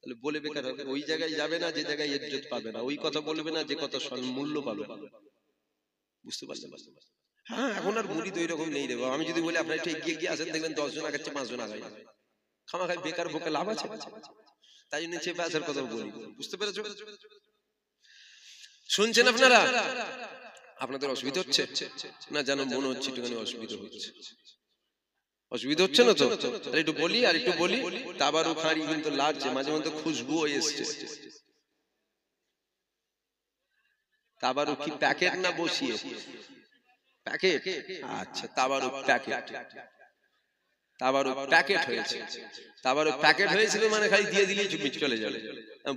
তাহলে বলে বেকার হবে। ওই জায়গায় যাবে না যে জায়গায় ইজ্জত পাবে না, ওই কথা বলবে না যে কথা মূল্য পাবে না। বুঝতে পারলেন? হ্যাঁ, এখন আর মুড়ি তো এরকম নেই রে বাবা। আমি যদি বলি আপনার একটু এগিয়ে গিয়ে আসেন, দেখবেন 10 জন আগাচ্ছে, 5 জন আগায়, খামাখাই বেকার বকে লাভ আছে? তাই জন্য চেপে আসার কথা বলি। বুঝতে পেরেছো? শুনছেন আপনারা? আপনাদের অসুবিধা হচ্ছে না? যেন মনে হচ্ছে একটুখানি অসুবিধা হচ্ছে। অসুবিধা হচ্ছে না তো? তাহলে একটু বলি, আর একটু বলি। তাবারু খাঁড়ি কিন্তু লাগছে, মাঝে মধ্যে খুশবুও এসছে। তাবারু কি প্যাকেট না বসিয়ে? প্যাকেট। আচ্ছা, তাবারু প্যাকেট, তাবারু প্যাকেট হয়েছে। তাবারু প্যাকেট হয়েছিল মানে খালি দিয়ে দিলেই চুপমিট চলে যাবে।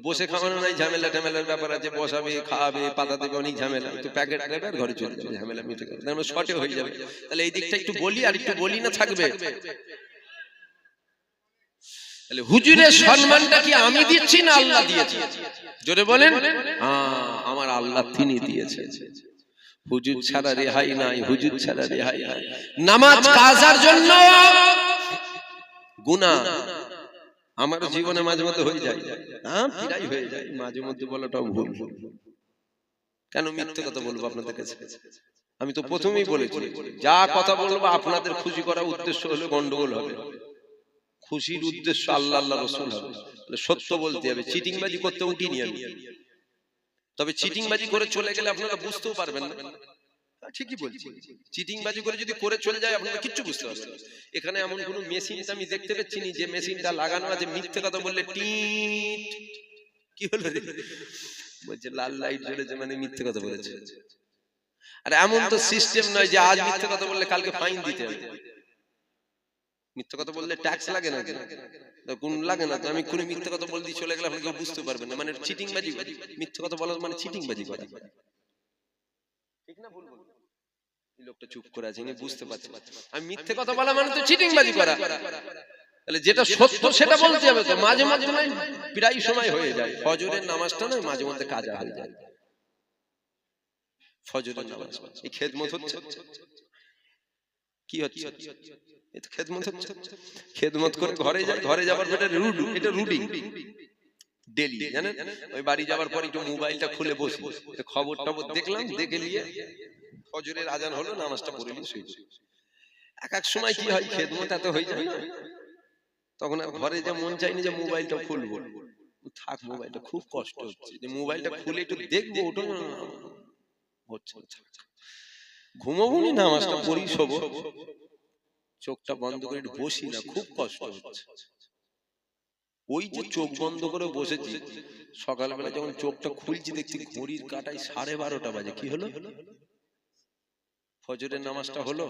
বসে খাওয়ানো নাই, ঝামেলা ঝামেলার ব্যাপার আছে, বসাবে, খাওয়াবে, পাতা দেবে, অনেক ঝামেলা। তো প্যাকেট নেবে আর ঘরে চলে যাবে, ঝামেলা মিটে যাবে, তাহলে শর্টে হয়ে যাবে। তাহলে এই দিকটা একটু বলি, আর একটু বলি না থাকবে? তাহলে হুজুরের সম্মানটা কি আমি দিচ্ছি না আল্লাহ দিয়েছে? জোরে বলেন। আমার আল্লাহ তিনি দিয়েছেন। হুজুর ছাড়া রেহাই নাই, হুজুর ছাড়া রেহাই নাই। নামাজ কাজার জন্য গুনাহ আমার জীবনে মাঝে মধ্যে হয়ে যায়, প্রায় হয়ে যায়, মাঝে মধ্যে বলাটাও ভুল। কেন মিথ্যে কথা বলবো আপনাদের কাছে? আমি তো প্রথমেই বলেছি, যা কথা বলবো আপনাদের খুশি করার উদ্দেশ্য হলে গন্ডগোল হবে, খুশির উদ্দেশ্য আল্লাহ আল্লাহ রাসূল হবে। সত্য বলতে হবে, চিটিংবাজি করতে উঠিনি আমি। তবে চিটিংবাজি করে চলে গেলে আপনারা বুঝতেও পারবেন না। ঠিকই বলছি, চিটিংবাজি করে যদি করে চলে যায় আপনারা কিচ্ছু বুঝতে পারবেন না। এখানে এমন কোনো মেশিন আমি দেখতে পাচ্ছি না যে মেশিনটা লাগানো আছে, মিথ্যে কথা বললে টিট কি হলো রে বলছে লাল লাইট জ্বলেছে মানে মিথ্যে কথা বলেছে। আর এমন তো সিস্টেম নয় যে আজ মিথ্যে কথা বললে কালকে ফাইন দিতে হবে। মিথ্যে কথা বললে ট্যাক্স লাগে না, কোন লাগে না। তো আমি কোন মিথ্যে কথা বলতে চলে গেলে আপনি কেউ বুঝতে পারবেন না, মানে চিটিংবাজি। মিথ্যে কথা বলা মানে চিটিংবাজি করা, ঠিক না? ভুল বলবো? এই লোকটা চুপ করে আছে, ইনি বুঝতে পারছে। আমি মিথ্যে কথা বলা মানে তো চিটিংবাজি করা। তাহলে যেটা সত্য সেটা বলতে হবে। তো মাঝে মাঝে নয়, প্রায় সময় হয়ে যায়। ফজরের নামাজটা নয়, মাঝে মধ্যে কাজা হয়ে যায়। ফজরের নামাজ, এই খেদমত হচ্ছে কি হচ্ছে? এটা খেদমত হচ্ছে। খেদমত করে ঘরে যায়, ঘরে যাবার পর এটা রুটিন ডেইলি, জানেন? ওই বাড়ি যাবার পর একটু মোবাইলটা খুলে বসি, এটা খবর টবর দেখলাম, দেখে নিয়ে ফজরের আজান হলো, নামাজটা পড়ে নিয়ে শুয়ে পড়ি। এক এক সময় কি হয়, খেদমত এত হয়ে যায় না, তখন আর ঘরে যে মন চাইনি যে মোবাইলটা খুলবো, থাক মোবাইলটা, খুব কষ্ট হচ্ছে যে মোবাইলটা খুলে একটু দেখবো, ওটা হচ্ছে ঘুমোবো নি, নামাজটা পড়ি, শোবো, চোখটা বন্ধ করে একটু বসি না, খুব কষ্ট হচ্ছে। ওই যে চোখ বন্ধ করে বসেছি, সকালবেলা যখন চোখটা খুলছি দেখছি ঘড়ির কাঁটায় 12:30 বাজে। কি হলো? ফজরের নামাজটা হলো।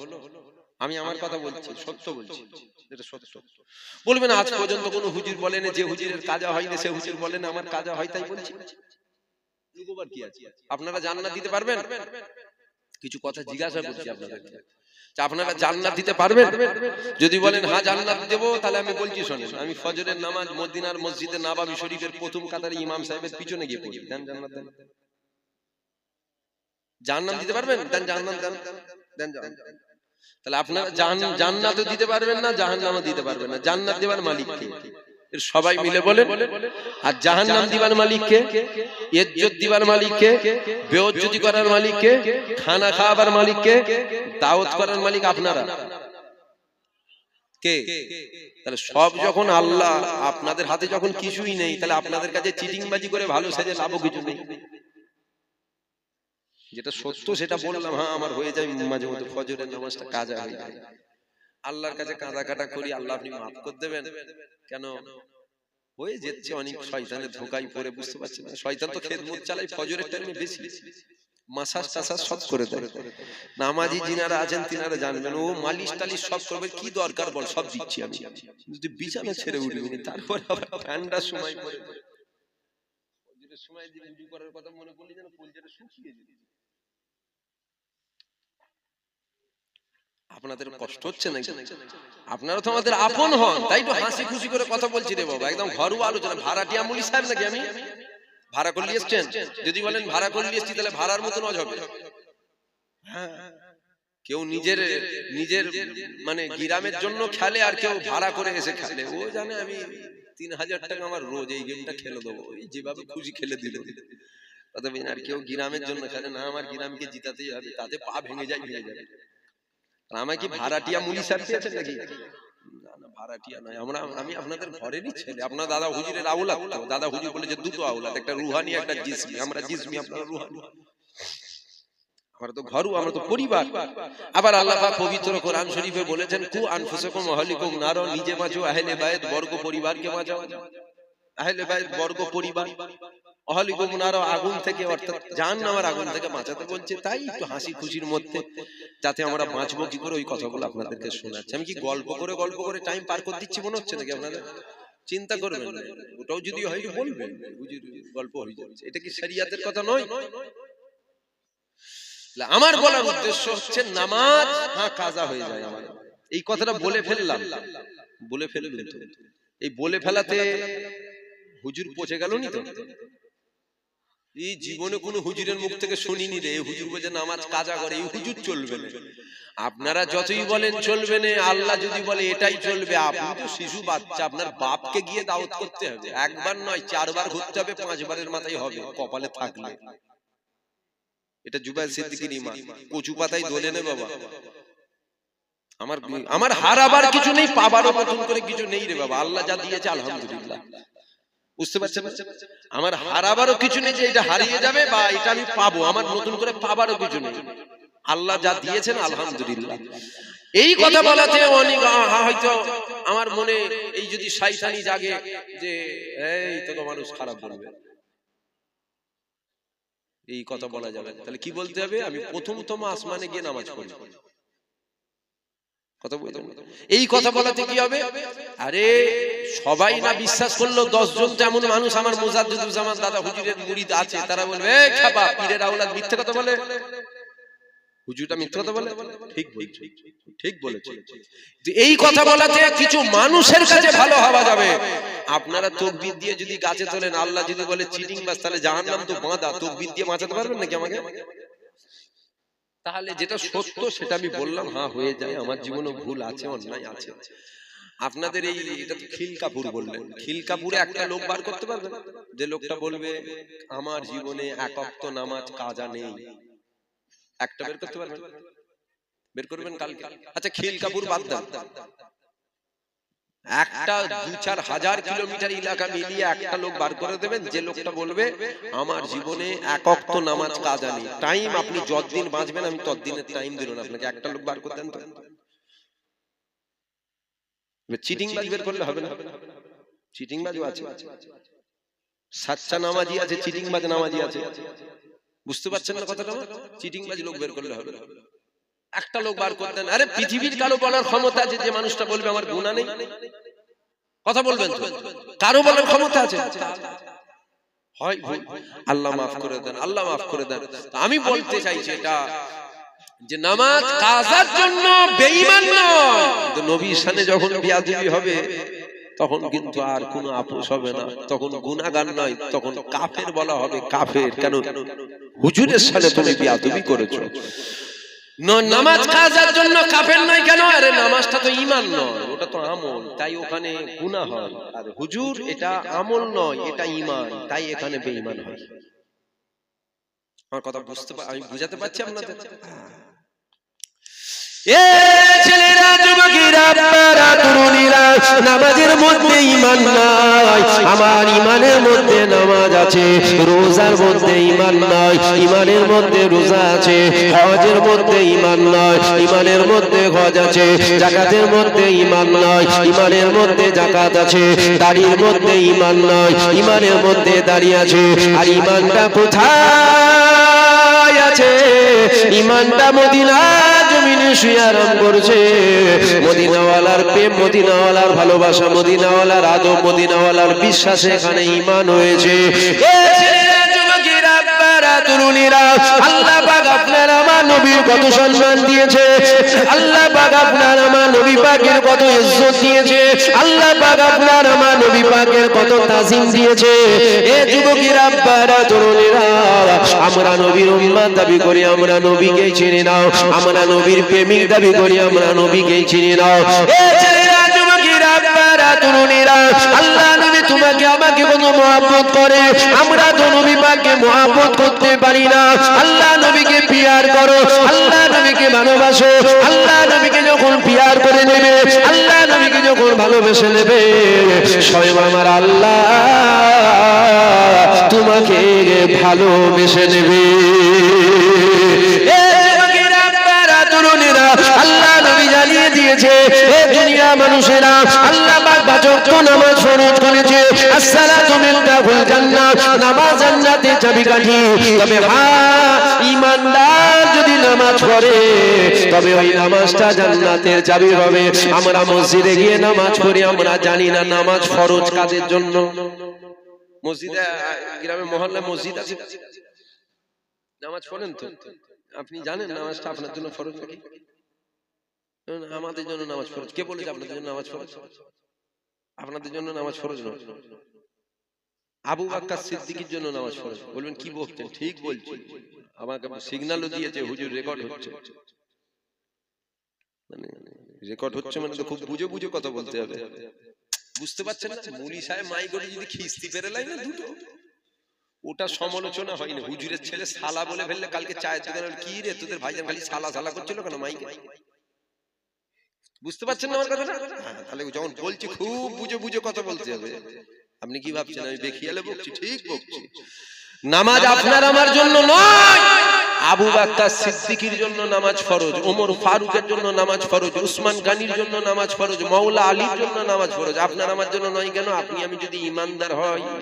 আমি আমার কথা বলছি, সত্য বলছি, এটা সত্য। বলবেন আজ পর্যন্ত কোন হুজুর বলেন যে হুজুরের কাজা হয়নি, সে হুজুর বলেন আমার কাজা হয়, তাই বলছি। কি আছে? আপনারা জান্নাত দিতে পারবেন? কিছু কথা জিজ্ঞাসা করছি আপনাদেরকে, আপনারা জান্নাত দিতে পারবেন? যদি বলেন হ্যাঁ জান্নাত দেব, তাহলে আমি বলছি শোনেন, আমি ফজরের নামাজ মদিনার মসজিদে নববী শরীফের প্রথম কাতারে ইমাম সাহেবের পিছনে গিয়ে পড়ি। দেন জান্নাত, দেন। জান্নাত দিতে পারবেন? দেন জান্নাত, দেন, দেন জান্নাত। তাহলে আপনারা জান্নাতও দিতে পারবেন না, জাহান্নামও দিতে পারবেন না। জান্নাত দেওয়ার মালিক কে? এর সবাই মিলে বলেন। আর জাহান্নাম দিবার মালিক কে? ইজ্জত দিবার মালিক কে? বেইজ্জতি করার মালিক কে? খানা খাওয়াবার মালিক কে? দাওয়াত করার মালিক আপনারা কে? তাহলে সব যখন আল্লাহ, আপনাদের হাতে যখন কিছুই নেই, তাহলে আপনাদের কাছে চিটিংবাজি করে ভালো সেজে লাভ কিছু নেই। যেটা সত্য সেটা বললাম। হ্যাঁ আমার হয়ে যায় মাঝে মধ্যে ফজরের নামাজটা কাজা হয়ে যায়, আল্লাহর কাছে কাঁদা কাটা করি, আল্লাহ আপনি মাফ করে দেবেন। কেন হয়ে যাচ্ছে অনেক শয়তানের ধোঁকায় পড়ে, বুঝতে পারছি না। শয়তান তো খেদমত চালায় ফজরের টাইমে বেশি, মাসাজ টাসাজ সব করে দেয়। নামাজি যিনারা আছেন তিনারা জানবেন, ও মালিশ টালিশ সব করবে, কি দরকার বল, সব দিচ্ছি আমি। যদি বিছানা ছেড়ে উঠবি, তারপরে আবার ঠান্ডার সময় পড়ে ফজরের সময় যে উজু করার কথা মনে করলি যেন কলজাটা শুকিয়ে যেত। আপনাদের কষ্ট হচ্ছে নাকি? আপনারা তো আমাদের আপন হন, তাই তো হাসি খুশি করে কথা বলছি রে বাবা, একদম ঘরোয়া আলোচনা। ভাড়াটিয়া মুলি সাহেব নাকি আমি? ভাড়া করে নিয়ে এসছেন? যদি বলেন ভাড়া করে নিয়ে এসছি, তাহলে ভাড়ার মতো নজ হবে। হ্যাঁ, কেউ নিজের মানে গ্রামের জন্য খেলে, আর কেউ ভাড়া করে এসে খেলে। ও জানে আমি 3000 টাকা আমার রোজ এই গেমটা খেলে দেবো, যেভাবে খুশি খেলে দিল। আর কেউ গ্রামের জন্য খেলে না, আমার গ্রামকে জিতাতেই হবে, তাতে পা ভেঙে যায়, ভেঙে যাবে। আমায় কি ভাড়াটিয়া মুলি সাহেব পেয়েছেন নাকি? না না, ভাড়াটিয়া নয়, আমি আপনাদের ঘরেরই ছেলে। আপনার দাদা হুজুরের আওলাদ তো। দাদা হুজুর বলে যে দুটো আওলাদ, একটা রুহানি একটা জিসমি। আমরা জিসমি, আপনারা রুহানি। আমরা তো ঘরু, আমরা তো পরিবার। আবার আল্লাহ পাক পবিত্র কোরআন শরীফে বলেছেন, কু আনফুসাকুম ওয়া আহলিকুম নার, নিজে বাঁচো, আহলে বাইত বর্গ পরিবারকে বাঁচাও। আহলে বাইত বর্গ পরিবার, আহলিকুম নার আগুন থেকে, অর্থাৎ জাহান্নামের আগুন থেকে বাঁচাতে বলছে। তাই একটু হাসি খুশির মধ্যে যাতে আমরা বাঁচবো কি করে, ওই কথাগুলো আপনাদেরকে শোনাচ্ছি। আমি কি গল্প করে টাইম পার করে দিচ্ছি মনে হচ্ছে নাকি আপনাদের? চিন্তা করবেন না, ওটাও যদি হয় বলবেন হুজুর গল্প হয়ে যাচ্ছে, এটা কি শরিয়াতের কথা নয়। আমার বলার উদ্দেশ্য হচ্ছে নামাজ হ্যাঁ কাজা হয়ে যায় আমার, এই কথাটা বলে ফেললাম, বলে ফেললাম তো। এই বলে ফেলাতে হুজুর পচে গেল নি তো? এই জীবনে কোন হুজুরের মুখ থেকে শুনিনি রে হুজুর বলে নামাজ কাজা করে, এই হুজুর চলবে না। আপনারা যতই বলেন চলবে না, আল্লাহ যদি বলে এটাই চলবে। আপনি তো শিশু বাচ্চা, আপনার বাপকে গিয়ে দাওয়াত করতে হবে। একবার নয়, 4 বার ঘুরতে হবে, 5 বারের মাথায় হবে কপালে থাকলে। এটা জুবাইর সিদ্দিকীর ঈমান, কচু পাতায় দোলে নে বাবা। আমার হারাবার কিছু নেই, পাবারও নতুন করে কিছু নেই রে বাবা। আল্লাহ যা দিয়েছে আলহামদুলিল্লাহ, বুঝতে পারছেন? আমার হারাবারও কিছু নেই যে এটা হারিয়ে যাবে বা এটা আমি পাবো, আমার নতুন করে পাবারও কিছু নেই। আল্লাহ যা দিয়েছেন আলহামদুলিল্লাহ। এই কথা বলাতে অনেক হয়তো আমার মনে এই যদি শয়তানি জাগে যে এই তো মানুষ খারাপ বলবে, এই কথা বলা যাবে। তাহলে কি বলতে হবে? আমি প্রথমতম আসমানে গিয়ে নামাজ পড়ি। কথা বলতে, এই কথা বলাতে কি হবে? আরে সবাই না বিশ্বাস করলো, 10 জন তেমন মানুষ আমার মুজাদ্দিদুজ্জামান দাদা হুজুরের মুরিদ আছে, তারা বলবে এই খাবা পীরের আওলাদ মিথ্যা কথা বলে, হুজুরটা মিথ্যা কথা বলে। ঠিক বলছে, ঠিক বলেছে। এই কথা বলাতে কিছু মানুষের কাছে ভালো হওয়া যাবে। আপনারা তাকবীর দিয়ে যদি গাছে তোলেন, আল্লাহ যদি বলে চিটিং বাস, তাহলে জাহান্নাম তো বাঁধা, তাকবীর দিয়ে বাঁচাতে পারবেন নাকি আমাকে? তাহলে যেটা সত্য সেটা আমি বললাম, হ্যাঁ হয়ে যায়, আমার জীবনে ভুল আছে, অন্যায় আছে। আপনাদের এই এটা তো খিলকাপুর বললেন, খিলকাপুরে একটা লোক বার করতে পারবেন যে লোকটা বলবে আমার জীবনে এক ওয়াক্ত নামাজ কাজা নেই? একটা বের করতে পারবেন? বের করবেন কালকে। আচ্ছা খিলকাপুর বাদ দেন, একটা 2-4 হাজার কিলোমিটার এলাকা মিলিয়ে একটা লোক বার করে দেবেন যে লোকটা বলবে আমার জীবনে এক ওয়াক্ত নামাজ কাজা নেই। টাইম আপনি যতদিন বাঁচবেন আমি ততদিনের টাইম দিলাম আপনাকে, একটা লোক বার করে দেন তো। চিটিংবাজ বের করলে হবে না, চিটিংবাজও আছে, সাচ্চা নামাজি আছে, চিটিংবাজ নামাজি আছে। বুঝতে পারছেন না কথাটা? চিটিংবাজ লোক বের করলে হবে না, একটা লোক বার করতেন। আরে পৃথিবীর কারো বলার ক্ষমতা আছে যে মানুষটা বলবে আমার গুনাহ নেই? কথা বলবেন তো? কারো বলার ক্ষমতা আছে? হয় আল্লাহ মাফ করে দেন, আল্লাহ মাফ করে দেন। আমি বলতে চাইছি এটা যে নামাজ কাজার জন্য বেঈমান নয়, কিন্তু নবীর শানে যখন বেয়াদবি হবে তখন কিন্তু আর কোনো আপোষ হবে না, তখন গুনাহগার নয়, তখন কাফের বলা হবে। কাফের কেন? হুজুরের শানে তুমি বেয়াদবি করেছো। নামাজ কাজার জন্য কাফের নয় কেন? আরে নামাজটা তো ঈমান নয়, ওটা তো আমল, তাই ওখানে গুনাহ হয়। আর হুজুর এটা আমল নয়, এটা ঈমান, তাই এখানে বেঈমান হয়। আমার কথা বুঝতে আমি বুঝাতে পারছি আপনাদের? এ ছেলেরা, যুবকেরা, আপনারা তরুণীরা, নামাজের মধ্যে ঈমান নাই, আমার ঈমানের মধ্যে নামাজ আছে। রোজার মধ্যে ঈমান নাই, ঈমানের মধ্যে রোজা আছে। হজের মধ্যে ঈমান নাই, ঈমানের মধ্যে হজ আছে। যাকাতের মধ্যে ঈমান নাই, ঈমানের মধ্যে যাকাত আছে। দাড়ির মধ্যে ঈমান নাই, ঈমানের মধ্যে দাড়ি আছে। আর ঈমানটা কোথায় আছে? ঈমানটা মদিনা জমিনে শুয়ে আরাম করছে। মদিনাওয়ালার প্রেম, মদিনাওয়ালার ভালোবাসা, মদিনাওয়ালার আদব, মদিনাওয়ালার বিশ্বাসে এখানে ঈমান হয়েছে। তরুণীরা, আল্লাহ পাক আপনার আমার নবীর কত সম্মান দিয়েছে, আল্লাহ পাক আপনার আমার নবী পাকের কত ইজ্জত দিয়েছে, আল্লাহ পাক আপনার আমার নবী পাকের কত তাজিম দিয়েছে। এ যুবকেরা, আব্বারা, তরুণীরা, আমরা নবীর উম্মত দাবি করি, আমরা নবীকে চিনি নাও। আমরা নবীর প্রেমিক দাবি করি, আমরা নবীকে চিনি নাও। এ ছেলেরা, যুবকেরা, আব্বারা, তরুণীরা, আল্লাহ নবী তোমাকে আমাকে কত মহব্বত করে, আমরা তো নবী পাককে মহব্বত করতে পারি না। আল্লাহ নবীকে পিয়ার করো, আল্লাহ নবীকে ভালোবাসো। আল্লাহ নবীকে যখন পিয়ার করে নেবে, আল্লাহ নবীকে যখন ভালোবেসে নেবে, স্বয়ং আমার আল্লাহ তোমাকে ভালোবেসে নেবে। আল্লাহ নবী জানিয়ে দিয়েছে, এ দুনিয়া মানুষেরা, আল্লাহ পাক 5 ওয়াক্ত নামাজ ফরজ করেছে। আসসালাতু মিফতাহুল জান্নাহ, নামাজ জান্নাতের চাবিকাঠি। তবে হ্যাঁ, ঈমানদার যদি নামাজ পড়ে তবে ওই নামাজটা জান্নাতের চাবি হবে। আমরা মসজিদে গিয়ে নামাজ পড়ি, আমরা জানি না নামাজ ফরজ কাদের জন্য। মসজিদে, গ্রামে মহল্লায় মসজিদ আছে, নামাজ পড়েন তো? আপনি জানেন নামাজটা আপনার জন্য ফরজ নাকি? আমাদের জন্য নামাজ ফরজ। কে বলেছে আপনাদের জন্য নামাজ ফরজ? আপনাদের জন্য নামাজ ফরজ নয়। আবু বকর সিদ্দিকের জন্য নামাজ ফরজ। বলবেন কি বলছেন? ঠিক বলছি, আমাকে সিগন্যালও দিয়েছে, হুজুর রেকর্ড হচ্ছে। মানে রেকর্ড হচ্ছে মানে তো খুব বুঝে বুঝে কথা বলতে হবে। বুঝতে পারছেন না? মুলি সাহেব মাইগরে যদি খিস্তি পেরে লাই না দুটো, ওটা সমালোচনা হয়নি। হুজুরের ছেলে সালা বলে ফেললে কালকে চায়ের দোকানে কি রে তোদের ভাইজান খালি সালা সালা করছিল কেন মাইকে? বুঝতে পারছেন না আমার কথাটা? তাহলে যখন বলছি খুব বুঝে বুঝে কথা বলতে হবে। আপনি কি ভাবছেন আমি বেখিয়ালে বকছি? ঠিক বকছি। নামাজ আপনার আমার জন্য নয়, আবু বকর সিদ্দিকীর জন্য নামাজ ফরজ, ওমর ফারুকের জন্য নামাজ ফরজ, উসমান গনির জন্য নামাজ ফরজ, মাওলা আলীর জন্য নামাজ ফরজ। আপনার আমার জন্য নয় কেন? আপনি আমি যদি ঈমানদার হই